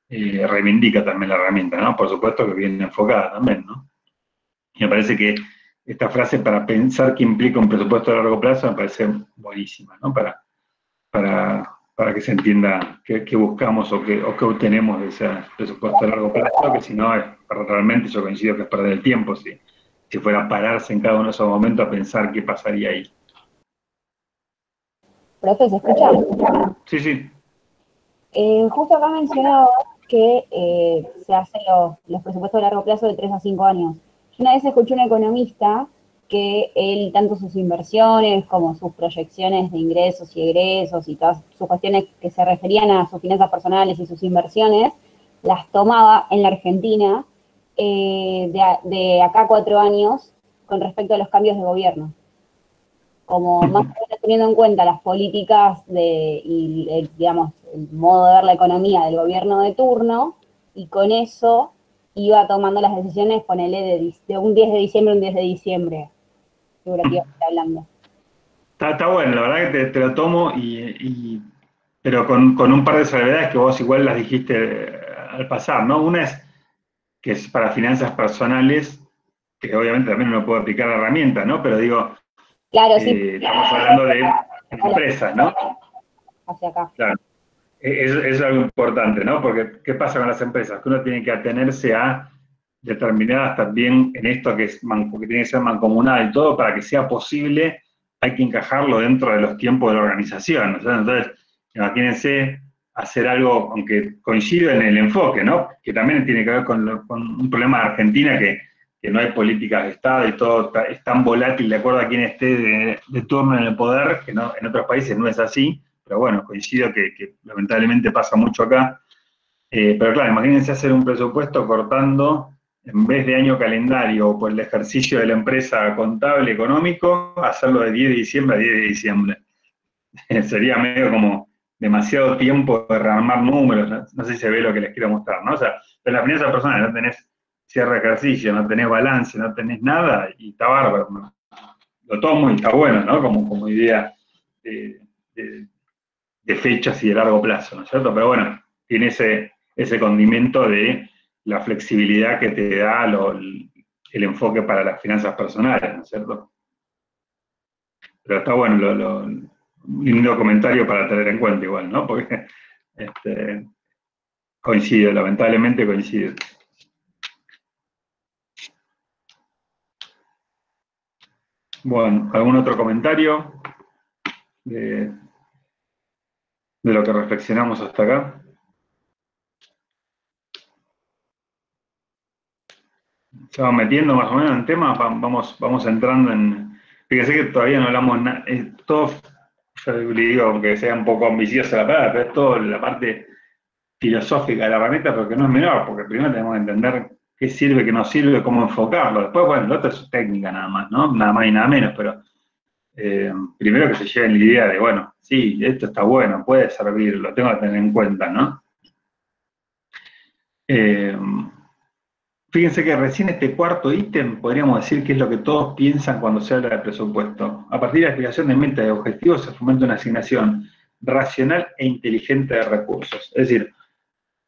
Speaker 2: reivindica también la herramienta, ¿no? Por supuesto que viene enfocada también, ¿no? Y me parece que esta frase para pensar que implica un presupuesto a largo plazo me parece buenísima, ¿no? Para que se entienda qué buscamos o qué obtenemos de ese presupuesto a largo plazo, que si no, realmente yo coincido que es perder el tiempo, si fuera a pararse en cada uno de esos momentos a pensar qué pasaría ahí.
Speaker 1: Profe, ¿se escucha?
Speaker 2: Sí, sí.
Speaker 1: Justo acá mencionaba que se hacen los presupuestos a largo plazo de 3 a 5 años. Yo una vez escuché a un economista que él, tanto sus inversiones como sus proyecciones de ingresos y egresos y todas sus cuestiones que se referían a sus finanzas personales y sus inversiones, las tomaba en la Argentina de acá a 4 años con respecto a los cambios de gobierno. Como más o menos teniendo en cuenta las políticas y digamos, el modo de ver la economía del gobierno de turno, y con eso iba tomando las decisiones, ponele de un 10 de diciembre a un 10 de diciembre, figurativamente hablando.
Speaker 2: Está bueno, la verdad que te lo tomo, pero con un par de salvedades que vos igual las dijiste al pasar, ¿no? Una es que es para finanzas personales, que obviamente también uno puede aplicar la herramienta, ¿no? Pero digo,
Speaker 1: claro, sí.
Speaker 2: Estamos hablando de empresas, ¿no?
Speaker 1: Hacia acá.
Speaker 2: Claro. Es algo importante, ¿no? Porque ¿qué pasa con las empresas? Que uno tiene que atenerse a determinadas también en esto que tiene que ser mancomunada y todo, para que sea posible, hay que encajarlo dentro de los tiempos de la organización, ¿no? Entonces, imagínense hacer algo, aunque coincido en el enfoque, ¿no? Que también tiene que ver con un problema de Argentina que no hay políticas de Estado y todo es tan volátil de acuerdo a quién esté de turno en el poder, que no, en otros países no es así, pero bueno, coincido que lamentablemente pasa mucho acá. Pero claro, imagínense hacer un presupuesto cortando, en vez de año calendario o por el ejercicio de la empresa contable económico, hacerlo de 10 de diciembre a 10 de diciembre. Sería medio como demasiado tiempo de rearmar números, no sé si se ve lo que les quiero mostrar, ¿no? O sea, en las finanzas personales no tenés cierre de ejercicio, no tenés balance, no tenés nada, y está bárbaro, ¿no? Lo tomo y está bueno, ¿no? Como idea de fechas y de largo plazo, ¿no es cierto? Pero bueno, tiene ese condimento de la flexibilidad que te da el enfoque para las finanzas personales, ¿no es cierto? Pero está bueno, un lindo comentario para tener en cuenta igual, ¿no? Porque coincido, lamentablemente coincido. Bueno, ¿algún otro comentario de lo que reflexionamos hasta acá? Se van metiendo más o menos en temas, vamos entrando en... Fíjense que todavía no hablamos nada, todo, yo le digo, aunque sea un poco ambiciosa la palabra, pero es todo la parte filosófica de la herramienta, pero que no es menor, porque primero tenemos que entender qué sirve, qué no sirve, cómo enfocarlo. Después, bueno, lo otro es técnica nada más, ¿no? Nada más y nada menos, pero primero que se lleven la idea de, bueno, sí, esto está bueno, puede servir, lo tengo que tener en cuenta, ¿no? Fíjense que recién este cuarto ítem podríamos decir que es lo que todos piensan cuando se habla de presupuesto. A partir de la explicación de metas y objetivos se fomenta una asignación racional e inteligente de recursos. Es decir,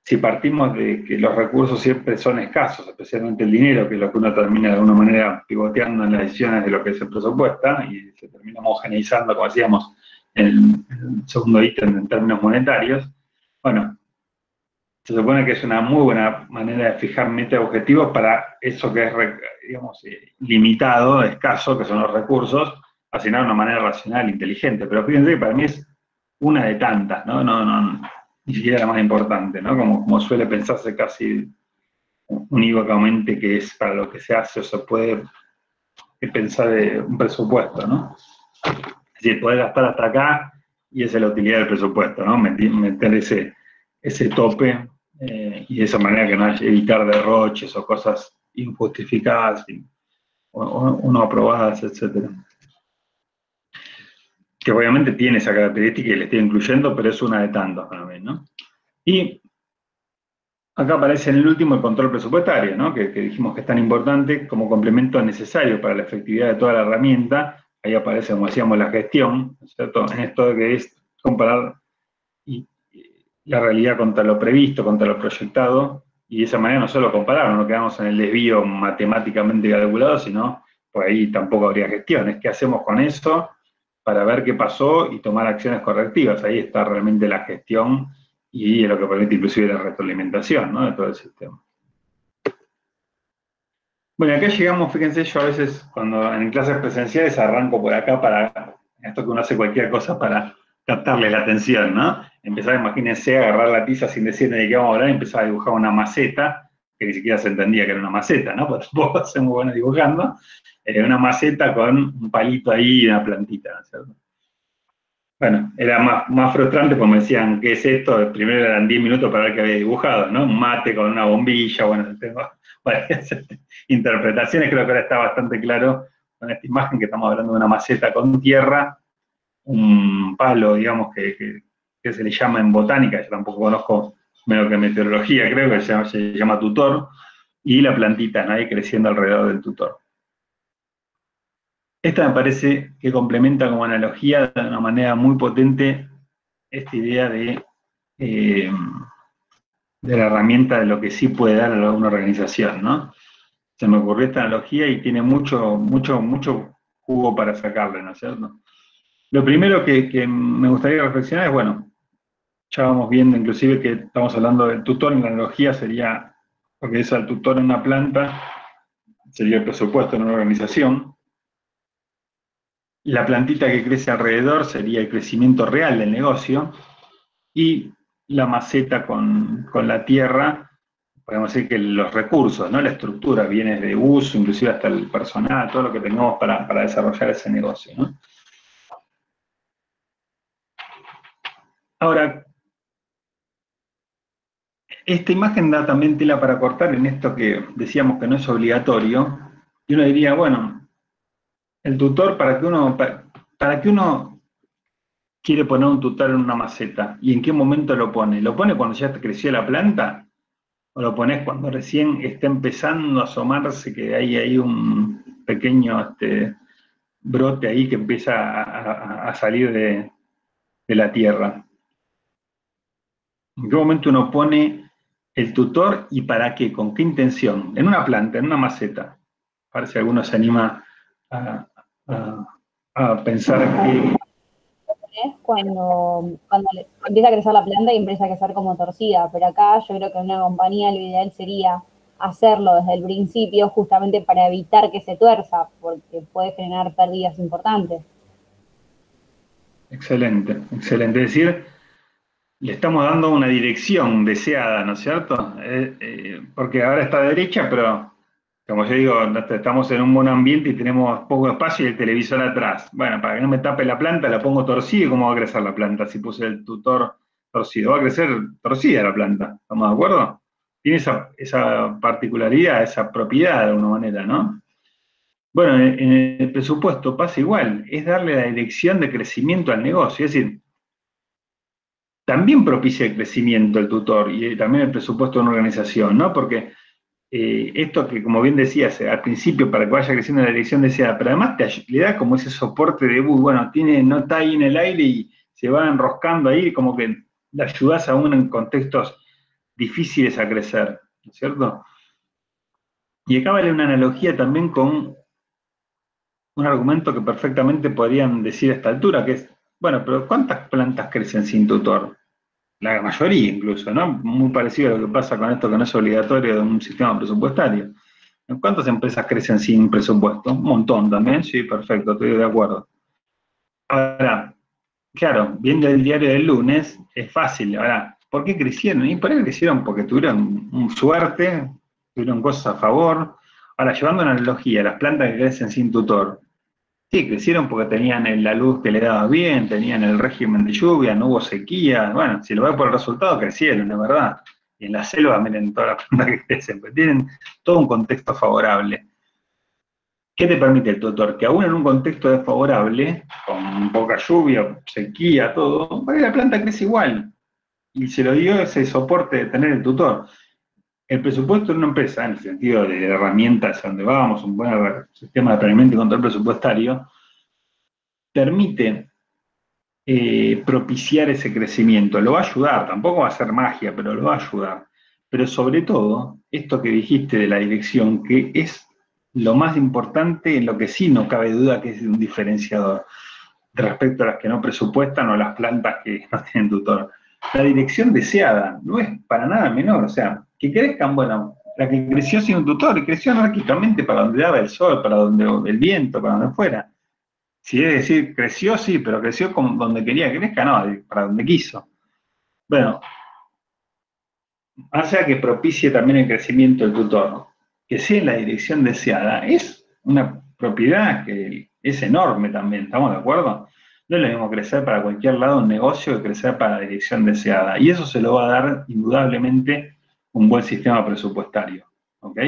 Speaker 2: si partimos de que los recursos siempre son escasos, especialmente el dinero, que es lo que uno termina de alguna manera pivoteando en las decisiones de lo que se presupuesta, y se termina homogeneizando, como decíamos, en el segundo ítem en términos monetarios, bueno, se supone que es una muy buena manera de fijar metas y objetivos para eso que es, digamos, limitado, escaso, que son los recursos, asignar de una manera racional, inteligente. Pero fíjense que para mí es una de tantas, ¿no? Ni siquiera la más importante, ¿no? Como suele pensarse casi unívocamente que es para lo que se hace o se puede pensar de un presupuesto, ¿no? Es decir, poder gastar hasta acá y esa es la utilidad del presupuesto, ¿no? Meter ese tope y de esa manera que no haya evitar derroches o cosas injustificadas o no aprobadas, etc. Que obviamente tiene esa característica y le estoy incluyendo, pero es una de tantos para mí, ¿no? Y acá aparece en el último el control presupuestario, ¿no? Que dijimos que es tan importante como complemento necesario para la efectividad de toda la herramienta. Ahí aparece, como decíamos, la gestión, ¿cierto? En esto que es comparar la realidad contra lo previsto, contra lo proyectado, y de esa manera no solo comparar, no quedamos en el desvío matemáticamente calculado, sino por ahí tampoco habría gestiones. ¿Qué hacemos con eso para ver qué pasó y tomar acciones correctivas? Ahí está realmente la gestión y es lo que permite inclusive la retroalimentación, ¿no?, de todo el sistema. Bueno, acá llegamos, fíjense, yo a veces cuando en clases presenciales arranco por acá para esto que uno hace cualquier cosa para captarle la atención, ¿no? Empezar, imagínense, a agarrar la tiza sin decir de qué vamos a hablar y empezar a dibujar una maceta, que ni siquiera se entendía que era una maceta, ¿no? Porque tampoco soy muy bueno dibujando, una maceta con un palito ahí y una plantita, ¿no es cierto? Bueno, era más frustrante porque me decían, ¿qué es esto? Primero eran 10 minutos para ver qué había dibujado, ¿no? Un mate con una bombilla, bueno, tengo varias interpretaciones, creo que ahora está bastante claro con esta imagen que estamos hablando de una maceta con tierra, un palo, digamos, que se le llama en botánica, yo tampoco conozco menos que meteorología, creo que se llama tutor, y la plantita, ¿no?, ahí creciendo alrededor del tutor. Esta me parece que complementa como analogía de una manera muy potente esta idea de la herramienta de lo que sí puede dar a una organización, ¿no? Se me ocurrió esta analogía y tiene mucho jugo para sacarle, ¿no es cierto? Lo primero que me gustaría reflexionar es, bueno, ya vamos viendo inclusive que estamos hablando del tutor, en la analogía sería, porque es al tutor en una planta, sería el presupuesto en una organización. La plantita que crece alrededor sería el crecimiento real del negocio, y la maceta con la tierra, podemos decir que los recursos, ¿no?, la estructura, bienes de uso, inclusive hasta el personal, todo lo que tengamos para desarrollar ese negocio, ¿no? Ahora, esta imagen da también tela para cortar en esto que decíamos que no es obligatorio, y uno diría, bueno, el tutor, para que uno quiere poner un tutor en una maceta, ¿y en qué momento lo pone? ¿Lo pone cuando ya creció la planta? ¿O lo pones cuando recién está empezando a asomarse, que hay ahí un pequeño brote ahí que empieza a salir de la tierra? ¿En qué momento uno pone el tutor y para qué? ¿Con qué intención? En una planta, en una maceta. A ver si alguno se anima a pensar que...
Speaker 1: Cuando empieza a crecer la planta y empieza a crecer como torcida, pero acá yo creo que en una compañía lo ideal sería hacerlo desde el principio justamente para evitar que se tuerza, porque puede generar pérdidas importantes.
Speaker 2: Excelente, excelente. Es decir, le estamos dando una dirección deseada, ¿no es cierto? Porque ahora está derecha, pero como yo digo, estamos en un buen ambiente y tenemos poco espacio y el televisor atrás. Bueno, para que no me tape la planta, la pongo torcida. ¿Y cómo va a crecer la planta si puse el tutor torcido? Va a crecer torcida la planta, ¿estamos de acuerdo? Tiene esa particularidad, esa propiedad de alguna manera, ¿no? Bueno, en el presupuesto pasa igual, es darle la dirección de crecimiento al negocio, es decir, también propicia el crecimiento el tutor y también el presupuesto de una organización, ¿no? Porque esto que, como bien decías, al principio para que vaya creciendo en la dirección deseada, pero además le da como ese soporte de, bueno, no está ahí en el aire y se va enroscando ahí, como que le ayudás aún en contextos difíciles a crecer, ¿no es cierto? Y acá vale una analogía también con un argumento que perfectamente podrían decir a esta altura, que es, bueno, pero ¿cuántas plantas crecen sin tutor? La mayoría incluso, ¿no? Muy parecido a lo que pasa con esto que no es obligatorio de un sistema presupuestario. ¿Cuántas empresas crecen sin presupuesto? Un montón también, sí, perfecto, estoy de acuerdo. Ahora, claro, viendo el diario del lunes, es fácil. Ahora, ¿por qué crecieron? Y por ahí crecieron porque tuvieron suerte, tuvieron cosas a favor. Ahora, llevando una analogía, las plantas que crecen sin tutor, sí, crecieron porque tenían la luz que le daba bien, tenían el régimen de lluvia, no hubo sequía. Bueno, si lo ves por el resultado, crecieron, es verdad. Y en la selva, miren todas las plantas que crecen, pero tienen todo un contexto favorable. ¿Qué te permite el tutor? Que aún en un contexto desfavorable, con poca lluvia, sequía, todo, la planta crece igual. Y se lo dio ese soporte de tener el tutor. El presupuesto de una empresa, en el sentido de herramientas a donde vamos, un buen sistema de planeamiento y control presupuestario, permite propiciar ese crecimiento. Lo va a ayudar, tampoco va a ser magia, pero lo va a ayudar. Pero sobre todo, esto que dijiste de la dirección, que es lo más importante, en lo que sí no cabe duda que es un diferenciador respecto a las que no presupuestan o las plantas que no tienen tutor. La dirección deseada no es para nada menor, o sea, que crezcan, bueno, la que creció sin un tutor, creció anárquicamente para donde daba el sol, para donde el viento, para donde fuera. Si es decir, creció, sí, pero creció como donde quería que crezca, no, para donde quiso. Bueno, hace que propicie también el crecimiento del tutor, que sea en la dirección deseada, es una propiedad que es enorme también, ¿estamos de acuerdo? No es lo mismo crecer para cualquier lado un negocio que crecer para la dirección deseada. Y eso se lo va a dar indudablemente un buen sistema presupuestario. ¿Ok?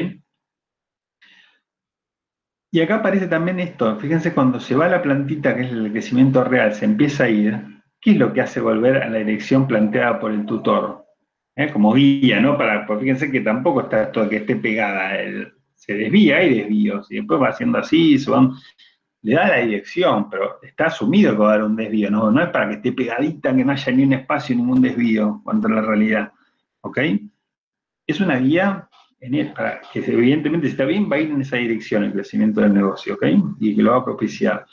Speaker 2: Y acá aparece también esto, fíjense, cuando se va la plantita, que es el crecimiento real, se empieza a ir, ¿qué es lo que hace volver a la dirección planteada por el tutor? Como guía, ¿no? Porque fíjense que tampoco está esto de que esté pegada, se desvía, hay desvíos, y después va haciendo así, le da la dirección, pero está asumido que va a dar un desvío, no es para que esté pegadita, que no haya ni un espacio, ningún desvío contra la realidad, ¿ok? Es una guía para que evidentemente si está bien, va a ir en esa dirección el crecimiento del negocio, ¿ok? Y que lo va a propiciar.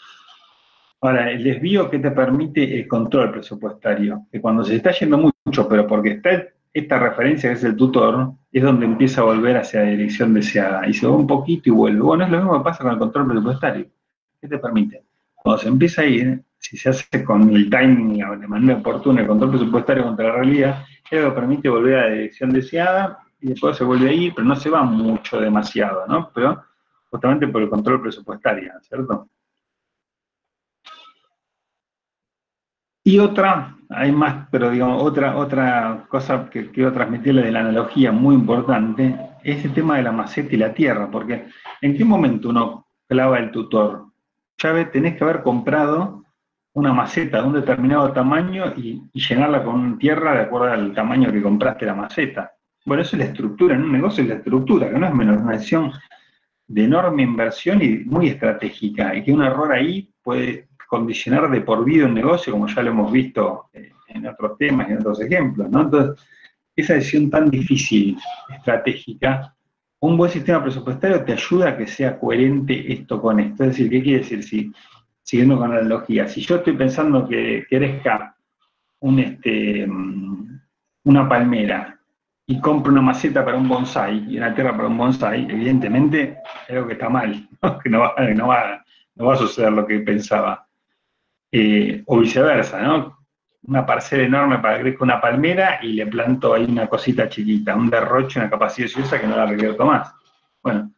Speaker 2: Ahora, el desvío que te permite el control presupuestario, que cuando se está yendo mucho, pero porque está esta referencia que es el tutor, es donde empieza a volver hacia la dirección deseada, y se va un poquito y vuelve. Bueno, es lo mismo que pasa con el control presupuestario. ¿Qué te permite? Cuando se empieza a ir, si se hace con el timing de manera oportuna, el control presupuestario contra la realidad, es lo que permite volver a la dirección deseada, y después se vuelve a ir, pero no se va mucho, demasiado, ¿no? Pero justamente por el control presupuestario, ¿cierto? Y otra, hay más, pero digamos, otra cosa que quiero transmitirle de la analogía muy importante, es el tema de la maceta y la tierra, porque ¿en qué momento uno clava el tutor? Ya tenés que haber comprado una maceta de un determinado tamaño y llenarla con tierra de acuerdo al tamaño que compraste la maceta. Bueno, eso es la estructura, en un negocio es la estructura, que no es menos, una decisión de enorme inversión y muy estratégica, y que un error ahí puede condicionar de por vida un negocio, como ya lo hemos visto en otros temas y en otros ejemplos, ¿no? Entonces, esa decisión tan difícil, estratégica, un buen sistema presupuestario te ayuda a que sea coherente esto con esto. Es decir, ¿qué quiere decir? Siguiendo con la analogía, si yo estoy pensando que crezca una palmera, y compro una maceta para un bonsái y una tierra para un bonsái, evidentemente es algo que está mal, ¿no? Que no va a suceder lo que pensaba. O viceversa, ¿no? Una parcela enorme para que crezca una palmera y le planto ahí una cosita chiquita, un derroche, una capacidad ociosa que no la revierto más. Bueno,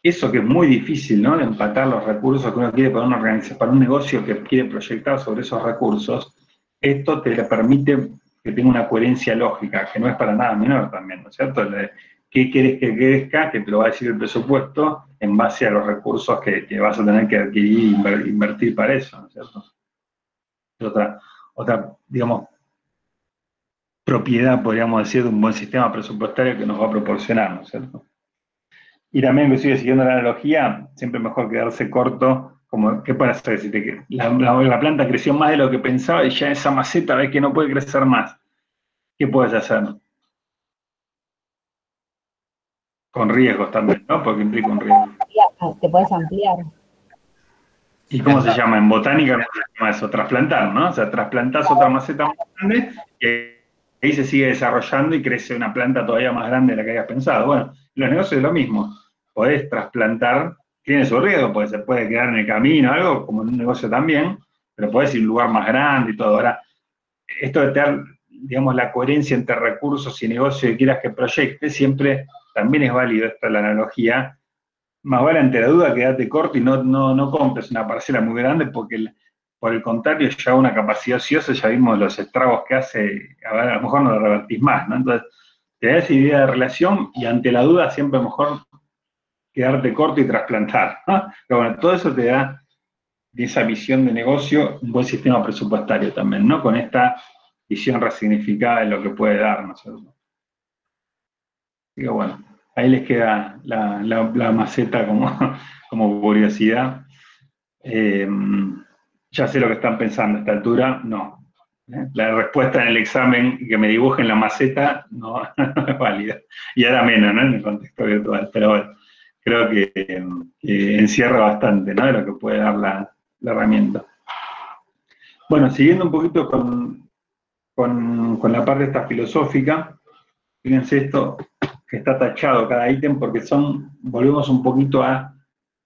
Speaker 2: eso que es muy difícil, ¿no? De empatar los recursos que uno quiere para una organización, para un negocio que quiere proyectar sobre esos recursos, esto te permite que tenga una coherencia lógica, que no es para nada menor también, ¿no es cierto? ¿Qué querés que crezca? Que te lo va a decir el presupuesto en base a los recursos que vas a tener que adquirir e invertir para eso, ¿no es cierto? Es otra, digamos, propiedad, podríamos decir, de un buen sistema presupuestario que nos va a proporcionar, ¿no es cierto? Y también, inclusive, siguiendo la analogía, siempre mejor quedarse corto, como, ¿qué puede hacer? Si la planta creció más de lo que pensaba y ya esa maceta ves que no puede crecer más. ¿Qué puedes hacer? Con riesgos también, ¿no? Porque implica un riesgo.
Speaker 1: Te puedes ampliar.
Speaker 2: ¿Y cómo se llama? En botánica no se llama eso, trasplantar, ¿no? O sea, trasplantás otra maceta más grande y ahí se sigue desarrollando y crece una planta todavía más grande de la que habías pensado. Bueno, en los negocios es lo mismo. Podés trasplantar, tiene su riesgo, porque se puede quedar en el camino, algo como en un negocio también, pero podés ir a un lugar más grande y todo. Ahora, esto de tener, digamos, la coherencia entre recursos y negocio que quieras que proyecte, siempre también es válido, esta es la analogía. Más vale ante la duda quedate corto y no compres una parcela muy grande porque, por el contrario, ya una capacidad ociosa, ya vimos los estragos que hace, a lo mejor no lo revertís más, ¿no? Entonces, te da esa idea de relación y ante la duda siempre mejor quedarte corto y trasplantar, ¿no? Pero bueno, todo eso te da de esa visión de negocio un buen sistema presupuestario también, ¿no? Con esta visión resignificada de lo que puede dar, ¿no es cierto? Así que bueno, ahí les queda la maceta como curiosidad. Ya sé lo que están pensando a esta altura, no. La respuesta en el examen que me dibujen la maceta no es válida. Y ahora menos, ¿no? En el contexto virtual. Pero bueno, creo que encierra bastante, ¿no? De lo que puede dar la herramienta. Bueno, siguiendo un poquito con la parte esta filosófica, fíjense esto que está tachado cada ítem porque volvemos un poquito a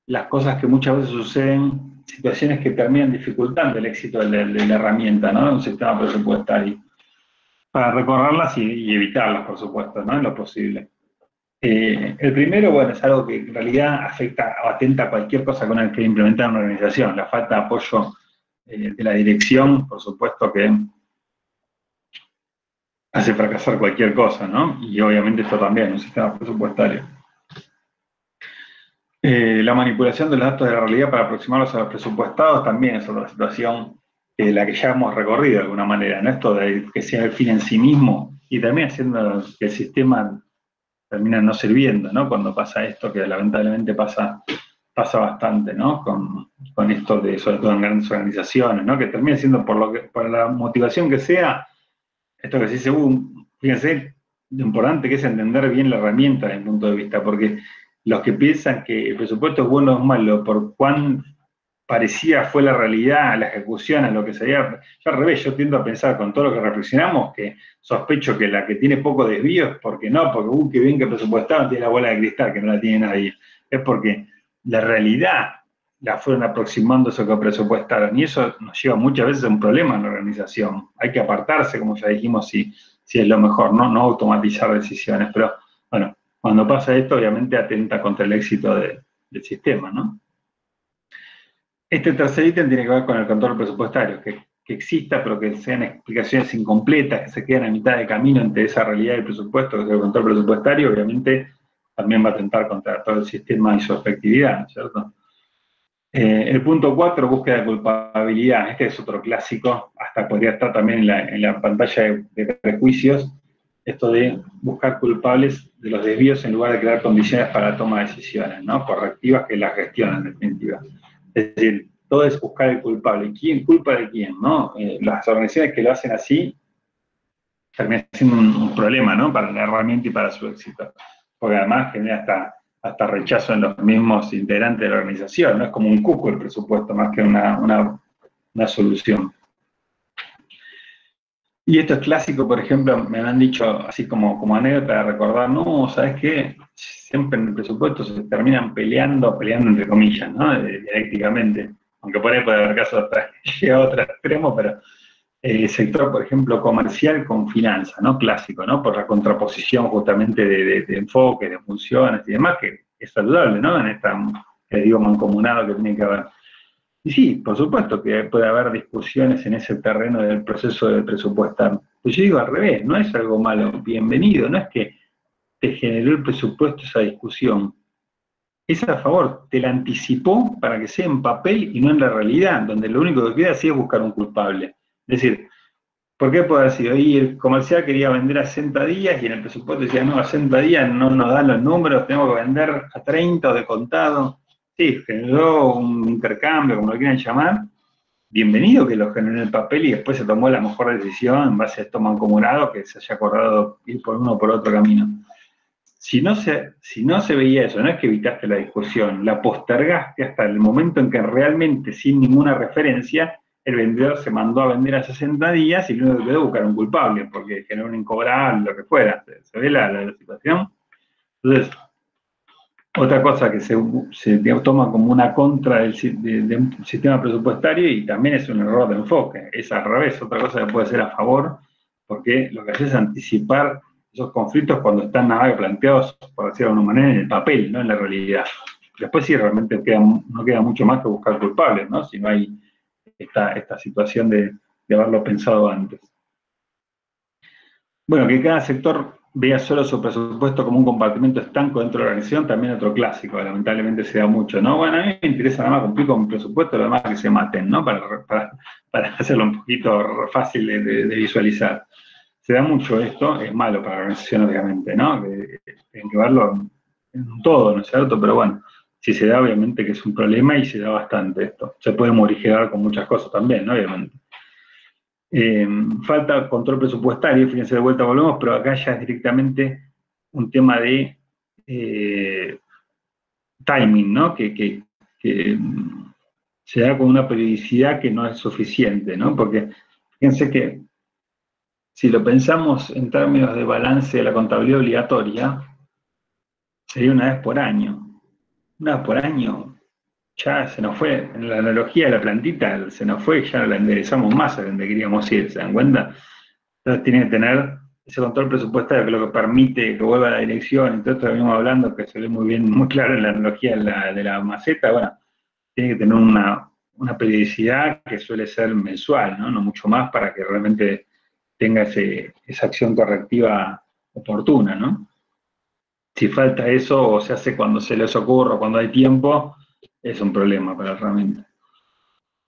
Speaker 2: las cosas que muchas veces suceden, situaciones que terminan dificultando el éxito de la herramienta, ¿no? De un sistema presupuestario. Para recorrerlas y evitarlas, por supuesto, ¿no? En lo posible. El primero, bueno, es algo que en realidad afecta o atenta a cualquier cosa con la que quiera implementar una organización. La falta de apoyo de la dirección, por supuesto que hace fracasar cualquier cosa, ¿no? Y obviamente esto también, un sistema presupuestario. La manipulación de los datos de la realidad para aproximarlos a los presupuestados también es otra situación de la que ya hemos recorrido de alguna manera, ¿no? Esto de que sea el fin en sí mismo y también haciendo que el sistema termina no sirviendo, ¿no? Cuando pasa esto, que lamentablemente pasa bastante, ¿no? Con esto de, sobre todo en grandes organizaciones, ¿no? Que termina siendo por la motivación que sea, esto que se dice, fíjense, lo importante que es entender bien la herramienta desde el punto de vista, porque los que piensan que el presupuesto es bueno o es malo, por cuán parecida fue la realidad, la ejecución, a lo que sería, yo al revés, yo tiendo a pensar con todo lo que reflexionamos, que sospecho que la que tiene poco desvío es porque qué bien que presupuestaron, tiene la bola de cristal, que no la tiene nadie, es porque la realidad la fueron aproximando a eso que presupuestaron, y eso nos lleva muchas veces a un problema en la organización. Hay que apartarse, como ya dijimos, si es lo mejor, no automatizar decisiones, pero bueno, cuando pasa esto, obviamente atenta contra el éxito del sistema, ¿no? Este tercer ítem tiene que ver con el control presupuestario, que exista, pero que sean explicaciones incompletas, que se queden a mitad de camino entre esa realidad y el presupuesto, que es el control presupuestario, obviamente también va a atentar contra todo el sistema y su efectividad, ¿no es cierto? El punto 4, búsqueda de culpabilidad. Este es otro clásico, hasta podría estar también en la pantalla de prejuicios, esto de buscar culpables de los desvíos en lugar de crear condiciones para la toma de decisiones, ¿no? Correctivas que las gestionan, en definitiva. Es decir, todo es buscar el culpable. ¿Quién culpa de quién, no? Las organizaciones que lo hacen así terminan siendo un problema, ¿no? Para la herramienta y para su éxito. Porque además genera hasta rechazo en los mismos integrantes de la organización, ¿no? Es como un cuco el presupuesto, más que una solución. Y esto es clásico, por ejemplo, me han dicho, así como anécdota de recordar, no, ¿sabes qué? Siempre en el presupuesto se terminan peleando entre comillas, ¿no? Dialécticamente. Aunque por ahí puede haber casos llega a otro extremo, pero el sector, por ejemplo, comercial con finanzas, ¿no? Clásico, ¿no? Por la contraposición justamente de enfoques, de funciones y demás, que es saludable, ¿no? En esta, mancomunado que tiene que haber. Y sí, por supuesto que puede haber discusiones en ese terreno del proceso de presupuestar. Pues yo digo al revés, no es algo malo, bienvenido, no es que te generó el presupuesto esa discusión. Es a favor, te la anticipó para que sea en papel y no en la realidad, donde lo único que queda así es buscar un culpable. Es decir, ¿por qué puede haber sido? Y el comercial quería vender a 60 días y en el presupuesto decía, no, a 60 días no nos dan los números, tenemos que vender a 30 o de contado. Sí, generó un intercambio, como lo quieran llamar. Bienvenido que lo generó en el papel y después se tomó la mejor decisión en base a esto mancomunado que se haya acordado ir por uno o por otro camino. si no se veía eso, no es que evitaste la discusión, la postergaste hasta el momento en que realmente, sin ninguna referencia, el vendedor se mandó a vender a 60 días y lo único que quedó buscar un culpable, porque generó un incobrable, lo que fuera. ¿Se ve la situación? Entonces, otra cosa que se toma como una contra de un sistema presupuestario y también es un error de enfoque, es al revés, otra cosa que puede ser a favor, porque lo que hace es anticipar esos conflictos cuando están nada más planteados, por decirlo de alguna manera, en el papel, no en la realidad. Después sí, realmente no queda mucho más que buscar culpables, ¿no? Si no hay esta situación de haberlo pensado antes. Bueno, que cada sector vea solo su presupuesto como un compartimento estanco dentro de la organización, también otro clásico, lamentablemente se da mucho, ¿no? Bueno, a mí me interesa nada más cumplir con mi presupuesto, lo demás que se maten, ¿no? Para hacerlo un poquito fácil de visualizar. Se da mucho esto, es malo para la organización, obviamente, ¿no? Tienen que verlo en todo, ¿no es cierto? Pero bueno, si se da, obviamente que es un problema y se da bastante esto. Se puede morigerar con muchas cosas también, ¿no? Obviamente. Falta control presupuestario, fíjense, de vuelta volvemos, pero acá ya es directamente un tema de timing, ¿no? Que se da con una periodicidad que no es suficiente, ¿no? Porque fíjense que si lo pensamos en términos de balance de la contabilidad obligatoria, sería una vez por año. Una vez por año ya se nos fue, en la analogía de la plantita, se nos fue y ya no la enderezamos más a donde queríamos ir, ¿se dan cuenta? Entonces tiene que tener ese control presupuestario que es lo que permite que vuelva a la dirección, entonces venimos hablando, que se ve muy bien, muy claro en la analogía de la maceta, bueno, tiene que tener una periodicidad que suele ser mensual, ¿no? No mucho más para que realmente tenga esa acción correctiva oportuna, ¿no? Si falta eso o se hace cuando se les ocurre o cuando hay tiempo, es un problema para la herramienta.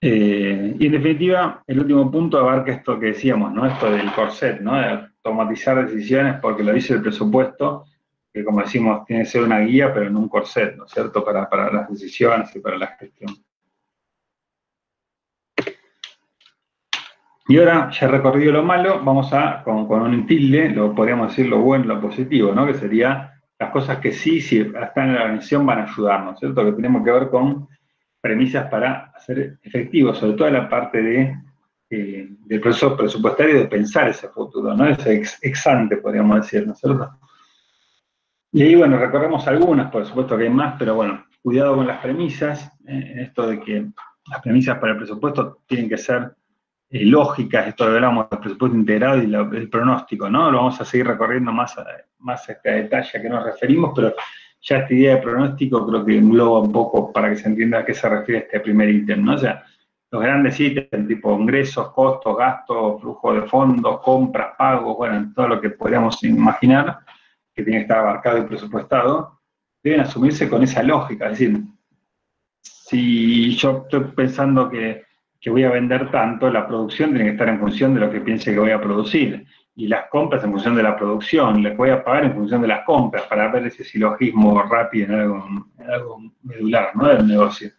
Speaker 2: Y en definitiva, el último punto abarca esto que decíamos, ¿no? Esto del corset, ¿no? De automatizar decisiones porque lo dice el presupuesto, que como decimos, tiene que ser una guía, pero no un corset, ¿no es cierto? Para las decisiones y para la gestión. Y ahora, ya recorrido lo malo, vamos con un tilde, podríamos decir lo bueno, lo positivo, ¿no? Que sería las cosas que sí, si están en la organización, van a ayudarnos, ¿cierto? Que tenemos que ver con premisas para hacer efectivo, sobre todo la parte del proceso presupuestario de pensar ese futuro, ¿no? Ese ex ante, podríamos decir, ¿no es cierto? Y ahí, bueno, recorremos algunas, por supuesto que hay más, pero bueno, cuidado con las premisas, en esto de que las premisas para el presupuesto tienen que ser lógicas, esto lo hablamos del presupuesto integrado y el pronóstico, ¿no? Lo vamos a seguir recorriendo más a detalle a qué nos referimos, pero ya esta idea de pronóstico creo que engloba un poco para que se entienda a qué se refiere este primer ítem, ¿no? O sea, los grandes ítems tipo ingresos, costos, gastos, flujo de fondos, compras, pagos, bueno, todo lo que podríamos imaginar que tiene que estar abarcado y presupuestado, deben asumirse con esa lógica, es decir, si yo estoy pensando que voy a vender tanto, la producción tiene que estar en función de lo que piense que voy a producir, y las compras en función de la producción, les voy a pagar en función de las compras, para ver ese silogismo rápido en algo medular, ¿no? Del negocio.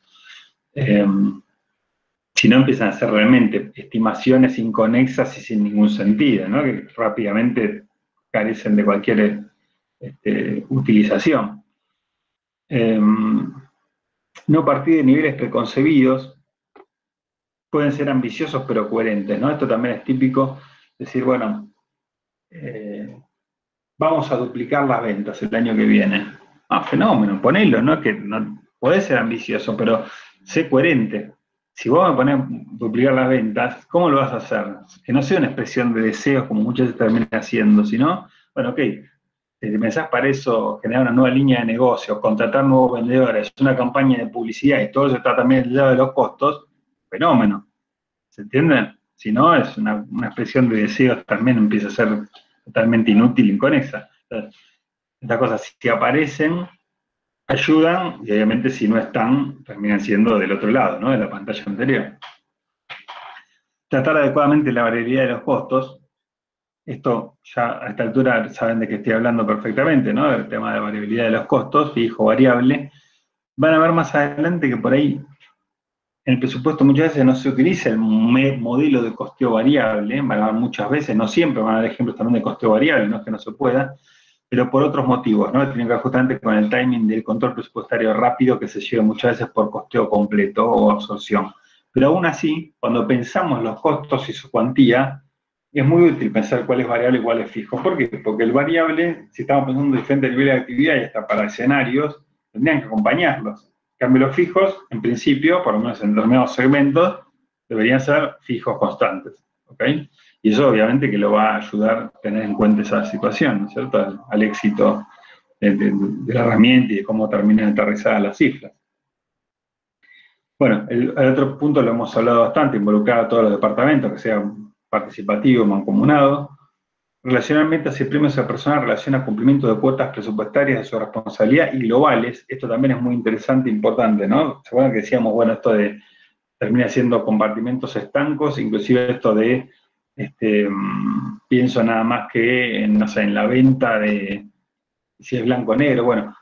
Speaker 2: Si no, empiezan a ser realmente estimaciones inconexas y sin ningún sentido, ¿no? Que rápidamente carecen de cualquier utilización. No partir de niveles preconcebidos, pueden ser ambiciosos pero coherentes, ¿no? Esto también es típico, decir, bueno, vamos a duplicar las ventas el año que viene. Ah, fenómeno, ponelo, ¿no? Que no, podés ser ambicioso, pero sé coherente. Si vos me ponés a duplicar las ventas, ¿cómo lo vas a hacer? Que no sea una expresión de deseos como muchas veces terminan haciendo, sino, bueno, ok, si pensás para eso, generar una nueva línea de negocio, contratar nuevos vendedores, una campaña de publicidad y todo eso está también del lado de los costos, fenómeno. ¿Se entiende? Si no, es una expresión de deseos, también empieza a ser totalmente inútil e inconexa. Entonces, estas cosas, si aparecen, ayudan, y obviamente si no están, terminan siendo del otro lado, ¿no? De la pantalla anterior. Tratar adecuadamente la variabilidad de los costos. Esto ya a esta altura saben de qué estoy hablando perfectamente, ¿no? Del tema de la variabilidad de los costos, fijo, variable. Van a ver más adelante que por ahí en el presupuesto muchas veces no se utiliza el modelo de costeo variable, van a ver muchas veces, no siempre van a haber ejemplos también de costeo variable, no es que no se pueda, pero por otros motivos, ¿no? Tiene que ver justamente con el timing del control presupuestario rápido que se lleva muchas veces por costeo completo o absorción. Pero aún así, cuando pensamos los costos y su cuantía, es muy útil pensar cuál es variable y cuál es fijo. ¿Por qué? Porque el variable, si estamos pensando en diferentes niveles de actividad y hasta para escenarios, tendrían que acompañarlos. En cambio, los fijos, en principio, por lo menos en determinados segmentos, deberían ser fijos constantes. ¿Ok? Y eso obviamente que lo va a ayudar a tener en cuenta esa situación, ¿no es cierto? Al éxito de la herramienta y de cómo terminan aterrizadas las cifras. Bueno, el otro punto lo hemos hablado bastante, involucrar a todos los departamentos, que sea participativo, mancomunado. Relacionalmente hacia premios a personas relaciona cumplimiento de cuotas presupuestarias de su responsabilidad y globales. Esto también es muy interesante e importante, ¿no? ¿Se acuerdan que decíamos, bueno, esto de termina siendo compartimentos estancos, inclusive esto de pienso nada más que en, no sé, en la venta de si es blanco o negro, bueno,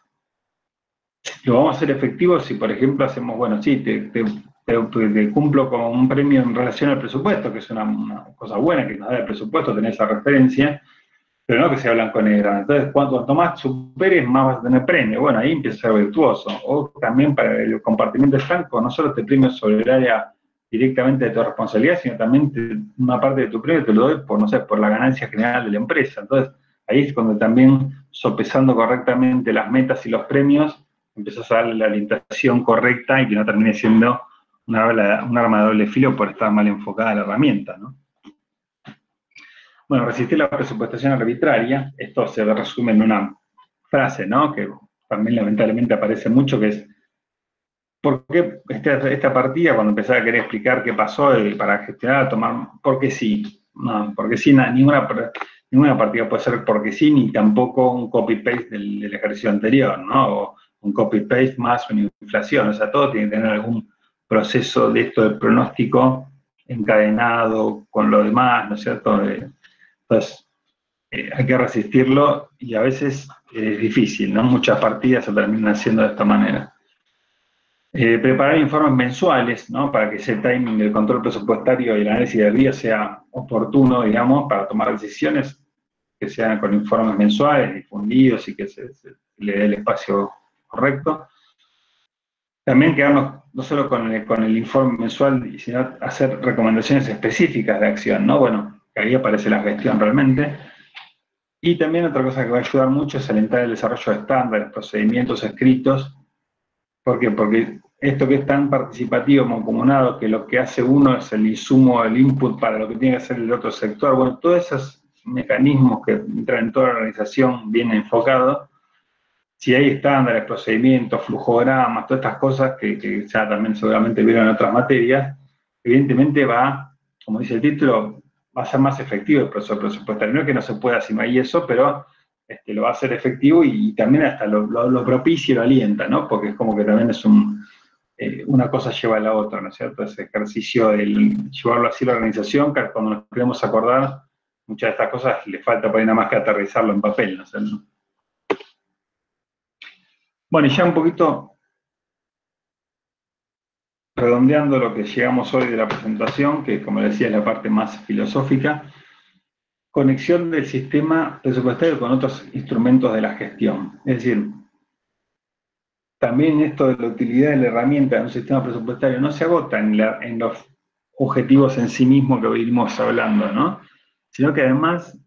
Speaker 2: lo vamos a hacer efectivo si, por ejemplo, hacemos, bueno, sí, te cumplo con un premio en relación al presupuesto, que es una cosa buena que nos da el presupuesto, tener esa referencia, pero no que sea blanco o negro. Entonces, cuanto más superes, más vas a tener premio. Bueno, ahí empieza a ser virtuoso. O también para el compartimento estanco, no solo te premio sobre el área directamente de tu responsabilidad, sino también una parte de tu premio te lo doy por, no sé, por la ganancia general de la empresa. Entonces, ahí es cuando también, sopesando correctamente las metas y los premios, empiezas a darle la orientación correcta y que no termine siendo un arma de doble filo por estar mal enfocada la herramienta, ¿no? Bueno, resistir la presupuestación arbitraria, esto se resume en una frase, ¿no? Que también lamentablemente aparece mucho, que es ¿por qué esta partida, cuando empezaba a querer explicar qué pasó para gestionar, tomar, porque sí? No, porque sí, ninguna partida puede ser porque sí, ni tampoco un copy-paste del ejercicio anterior, ¿no? O un copy-paste más una inflación, o sea, todo tiene que tener algún proceso de esto del pronóstico encadenado con lo demás, ¿no es cierto? Entonces, hay que resistirlo y a veces es difícil, ¿no? Muchas partidas se terminan haciendo de esta manera. Preparar informes mensuales, ¿no? Para que ese timing del control presupuestario y el análisis del día sea oportuno, digamos, para tomar decisiones que sean con informes mensuales, difundidos y que se le dé el espacio correcto. También quedarnos no solo con el informe mensual, sino hacer recomendaciones específicas de acción, ¿no? Bueno, que ahí aparece la gestión realmente. Y también otra cosa que va a ayudar mucho es alentar el desarrollo de estándares, procedimientos escritos. ¿Por qué? Porque esto que es tan participativo, mancomunado, que lo que hace uno es el insumo, el input para lo que tiene que hacer el otro sector, bueno, todos esos mecanismos que entran en toda la organización bien enfocados, si hay estándares, procedimientos, flujogramas, todas estas cosas que ya también seguramente vieron en otras materias, evidentemente va, como dice el título, va a ser más efectivo el proceso presupuestario. No es que no se pueda si no hay eso, pero lo va a hacer efectivo y también hasta lo propicia y lo alienta, ¿no? Porque es como que también es una cosa lleva a la otra, ¿no es cierto? Ese ejercicio de llevarlo así a la organización, que cuando nos queremos acordar, muchas de estas cosas le falta por ahí nada más que aterrizarlo en papel, ¿no es cierto? Bueno, y ya un poquito redondeando lo que llegamos hoy de la presentación, que como decía es la parte más filosófica, conexión del sistema presupuestario con otros instrumentos de la gestión. Es decir, también esto de la utilidad de la herramienta de un sistema presupuestario no se agota en los objetivos en sí mismos que venimos hablando, ¿no? Sino que además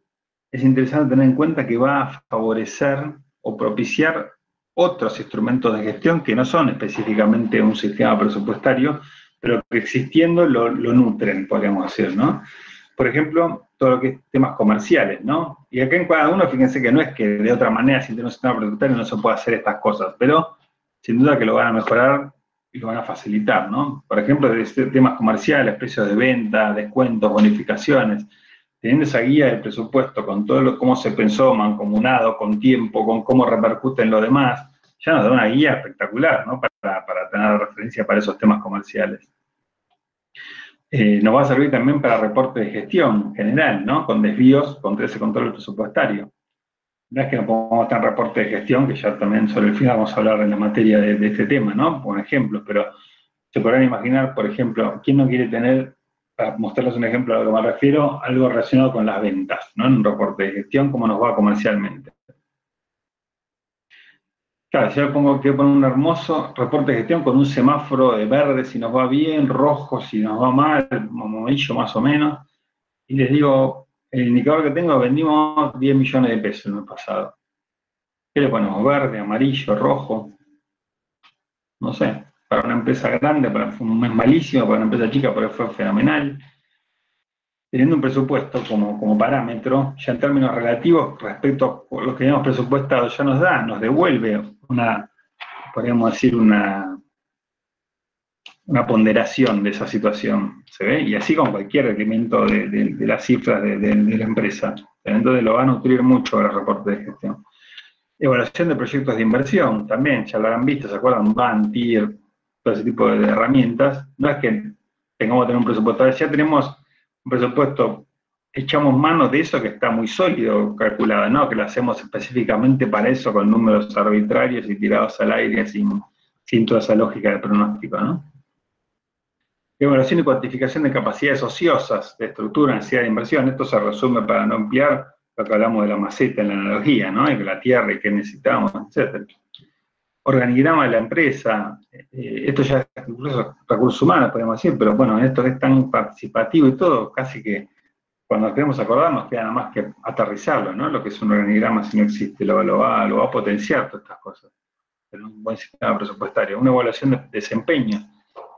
Speaker 2: es interesante tener en cuenta que va a favorecer o propiciar otros instrumentos de gestión que no son específicamente un sistema presupuestario, pero que existiendo lo nutren, podríamos decir, ¿no? Por ejemplo, todo lo que es temas comerciales, ¿no? Y acá en cada uno, fíjense que no es que de otra manera, sin tener un sistema presupuestario, no se pueda hacer estas cosas, pero sin duda que lo van a mejorar y lo van a facilitar, ¿no? Por ejemplo, de temas comerciales, precios de venta, descuentos, bonificaciones, teniendo esa guía del presupuesto con todo cómo se pensó, mancomunado, con tiempo, con cómo repercute en lo demás, ya nos da una guía espectacular, ¿no? Para tener referencia para esos temas comerciales. Nos va a servir también para reporte de gestión general, ¿no? Con desvíos contra ese control presupuestario. No es que no pongamos tan reporte de gestión, que ya también sobre el final vamos a hablar en la materia de este tema, ¿no? Por ejemplo, pero se podrán imaginar, por ejemplo, ¿quién no quiere tener, para mostrarles un ejemplo a lo que me refiero, algo relacionado con las ventas, ¿no? En un reporte de gestión, cómo nos va comercialmente. Claro, yo quiero poner un hermoso reporte de gestión con un semáforo de verde si nos va bien, rojo si nos va mal, amarillo más o menos. Y les digo, el indicador que tengo, vendimos 10 millones de pesos en el pasado. ¿Qué le ponemos? Verde, amarillo, rojo. No sé, para una empresa grande, fue un mes malísimo, para una empresa chica, pero fue fenomenal. Teniendo un presupuesto como parámetro, ya en términos relativos, respecto a lo que habíamos presupuestado, ya nos devuelve podríamos decir, una ponderación de esa situación, ¿se ve? Y así con cualquier elemento de las cifras de la empresa. Entonces lo va a nutrir mucho el reporte de gestión. Evaluación de proyectos de inversión, también, ya lo habrán visto, ¿se acuerdan? BAN, TIR, todo ese tipo de herramientas. No es que tengamos que tener un presupuesto, ya tenemos un presupuesto, echamos mano de eso que está muy sólido calculado, ¿no? Que lo hacemos específicamente para eso, con números arbitrarios y tirados al aire sin toda esa lógica de pronóstico, ¿no? Evaluación y cuantificación de capacidades ociosas, de estructura, necesidad de inversión. Esto se resume, para no ampliar, lo que hablamos de la maceta en la analogía, ¿no? Y que la tierra y qué necesitamos, etc. Organigrama de la empresa. Esto ya es incluso recursos humanos, podemos decir, pero bueno, esto es tan participativo y todo, casi que cuando nos queremos acordar nos queda nada más que aterrizarlo, ¿no? Lo que es un organigrama si no existe, lo va a potenciar todas estas cosas. En un buen sistema presupuestario. Una evaluación de desempeño.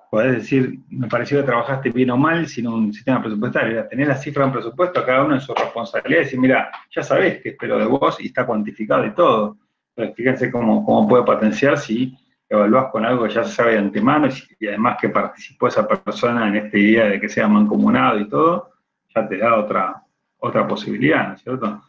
Speaker 2: Podés decir, me pareció que trabajaste bien o mal sin un sistema presupuestario. Tenés la cifra en presupuesto, cada uno en su responsabilidad, y decir, mira, ya sabés que espero de vos y está cuantificado y todo. Pero fíjense cómo puede potenciar si evaluás con algo que ya se sabe de antemano y además que participó esa persona en esta idea de que sea mancomunado y todo, ya te da otra posibilidad, ¿no es cierto?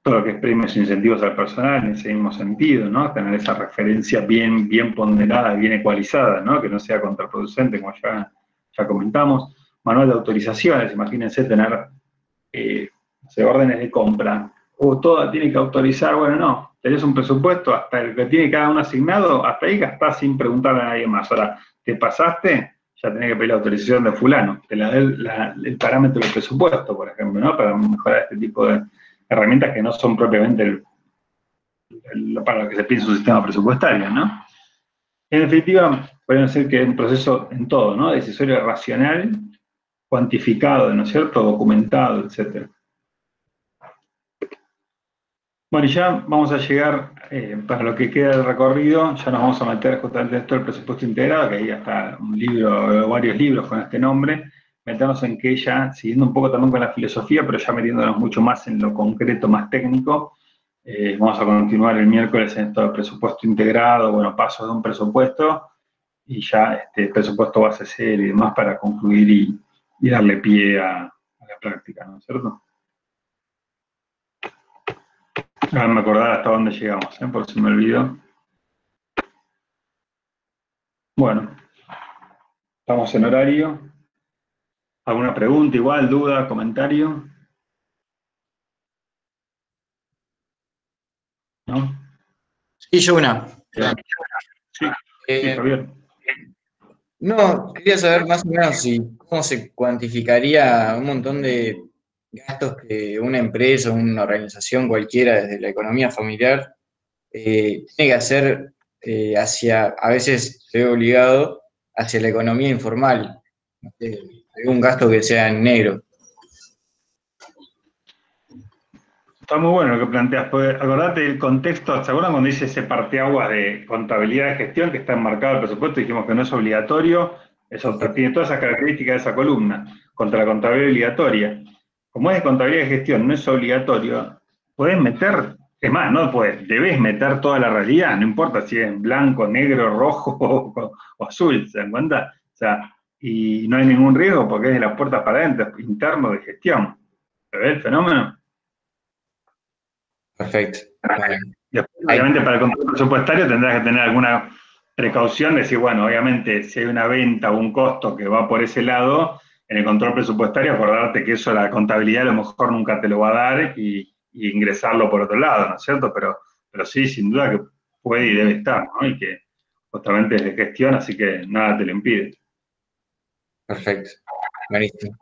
Speaker 2: Todo lo que es premios e incentivos al personal en ese mismo sentido, ¿no? Tener esa referencia bien ponderada, bien ecualizada, ¿no? Que no sea contraproducente, como ya comentamos. Manual de autorizaciones, imagínense tener órdenes de compra. O toda tiene que autorizar, bueno, no, tenés un presupuesto, hasta el que tiene cada uno asignado, hasta ahí gastás sin preguntarle a nadie más. Ahora, te pasaste, ya tenés que pedir la autorización de fulano, te la dé el parámetro del presupuesto, por ejemplo, ¿no? Para mejorar este tipo de herramientas que no son propiamente para lo que se piensa un sistema presupuestario, ¿no? En definitiva, podemos decir que es un proceso en todo, ¿no? Decisorio racional, cuantificado, ¿no es cierto? Documentado, etc. Bueno, y ya vamos a llegar, para lo que queda del recorrido, ya nos vamos a meter justamente en esto del presupuesto integrado, que ahí está un libro, varios libros con este nombre, meternos en que ya, siguiendo un poco también con la filosofía, pero ya metiéndonos mucho más en lo concreto, más técnico. Vamos a continuar el miércoles en esto del presupuesto integrado, bueno, pasos de un presupuesto, y ya presupuesto base cero y demás para concluir y darle pie a la práctica, ¿no es cierto? Háganme acordar hasta dónde llegamos, por si me olvido. Bueno, estamos en horario. ¿Alguna pregunta igual, duda, comentario? ¿No?
Speaker 4: Sí, yo una.
Speaker 2: Sí, Javier.
Speaker 4: No, quería saber más o menos cómo se cuantificaría un montón de gastos que una empresa, una organización cualquiera desde la economía familiar tiene que hacer a veces se ve obligado, hacia la economía informal. Algún gasto que sea en negro.
Speaker 2: Está muy bueno lo que planteas, porque acordate del contexto, ¿se acuerdan cuando dice ese parteaguas de contabilidad de gestión que está enmarcado en el presupuesto? Dijimos que no es obligatorio, eso tiene todas esas características de esa columna, contra la contabilidad obligatoria. Como es de contabilidad de gestión, no es obligatorio, podés meter, es más, no podés, debés meter toda la realidad, no importa si es blanco, negro, rojo o azul, ¿se dan cuenta? O sea, y no hay ningún riesgo porque es de las puertas para adentro, es interno de gestión. ¿Se ve el fenómeno?
Speaker 4: Perfecto.
Speaker 2: Después, obviamente, para el control presupuestario tendrás que tener alguna precaución, de decir, bueno, obviamente, si hay una venta o un costo que va por ese lado, en el control presupuestario, acordarte que eso la contabilidad a lo mejor nunca te lo va a dar y ingresarlo por otro lado, ¿no es cierto? Pero sí, sin duda que puede y debe estar, ¿no? Y que justamente es de gestión, así que nada te lo impide.
Speaker 4: Perfecto. Buenísimo.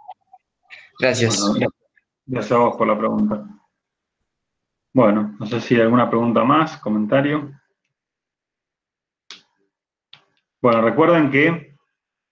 Speaker 4: Gracias.
Speaker 2: Bueno, gracias a vos por la pregunta. Bueno, no sé si hay alguna pregunta más, comentario. Bueno, recuerden que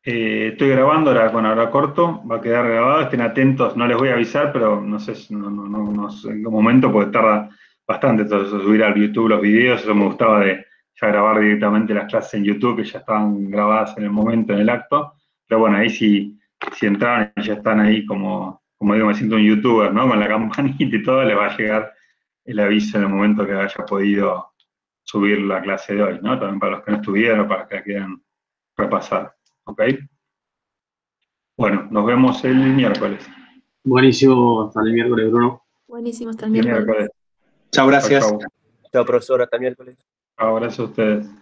Speaker 2: estoy grabando, ahora corto, va a quedar grabado, estén atentos, no les voy a avisar, pero no sé, no sé en qué momento, porque tarda bastante todo eso, subir al YouTube los videos, eso me gustaba de ya grabar directamente las clases en YouTube, que ya estaban grabadas en el momento, en el acto, pero bueno, ahí si entraron y ya están ahí como digo, me siento un youtuber, ¿no? Con la campanita y todo, les va a llegar el aviso en el momento que haya podido subir la clase de hoy, ¿no? También para los que no estuvieron, para que la quieran repasar, ¿ok? Bueno, nos vemos el miércoles.
Speaker 6: Buenísimo, hasta el miércoles, Bruno.
Speaker 3: Buenísimo, hasta el
Speaker 2: El
Speaker 3: miércoles.
Speaker 2: miércoles.
Speaker 7: Chao, gracias.
Speaker 2: Chau.
Speaker 7: Chao, profesor, hasta el miércoles.
Speaker 2: Abrazo a ustedes.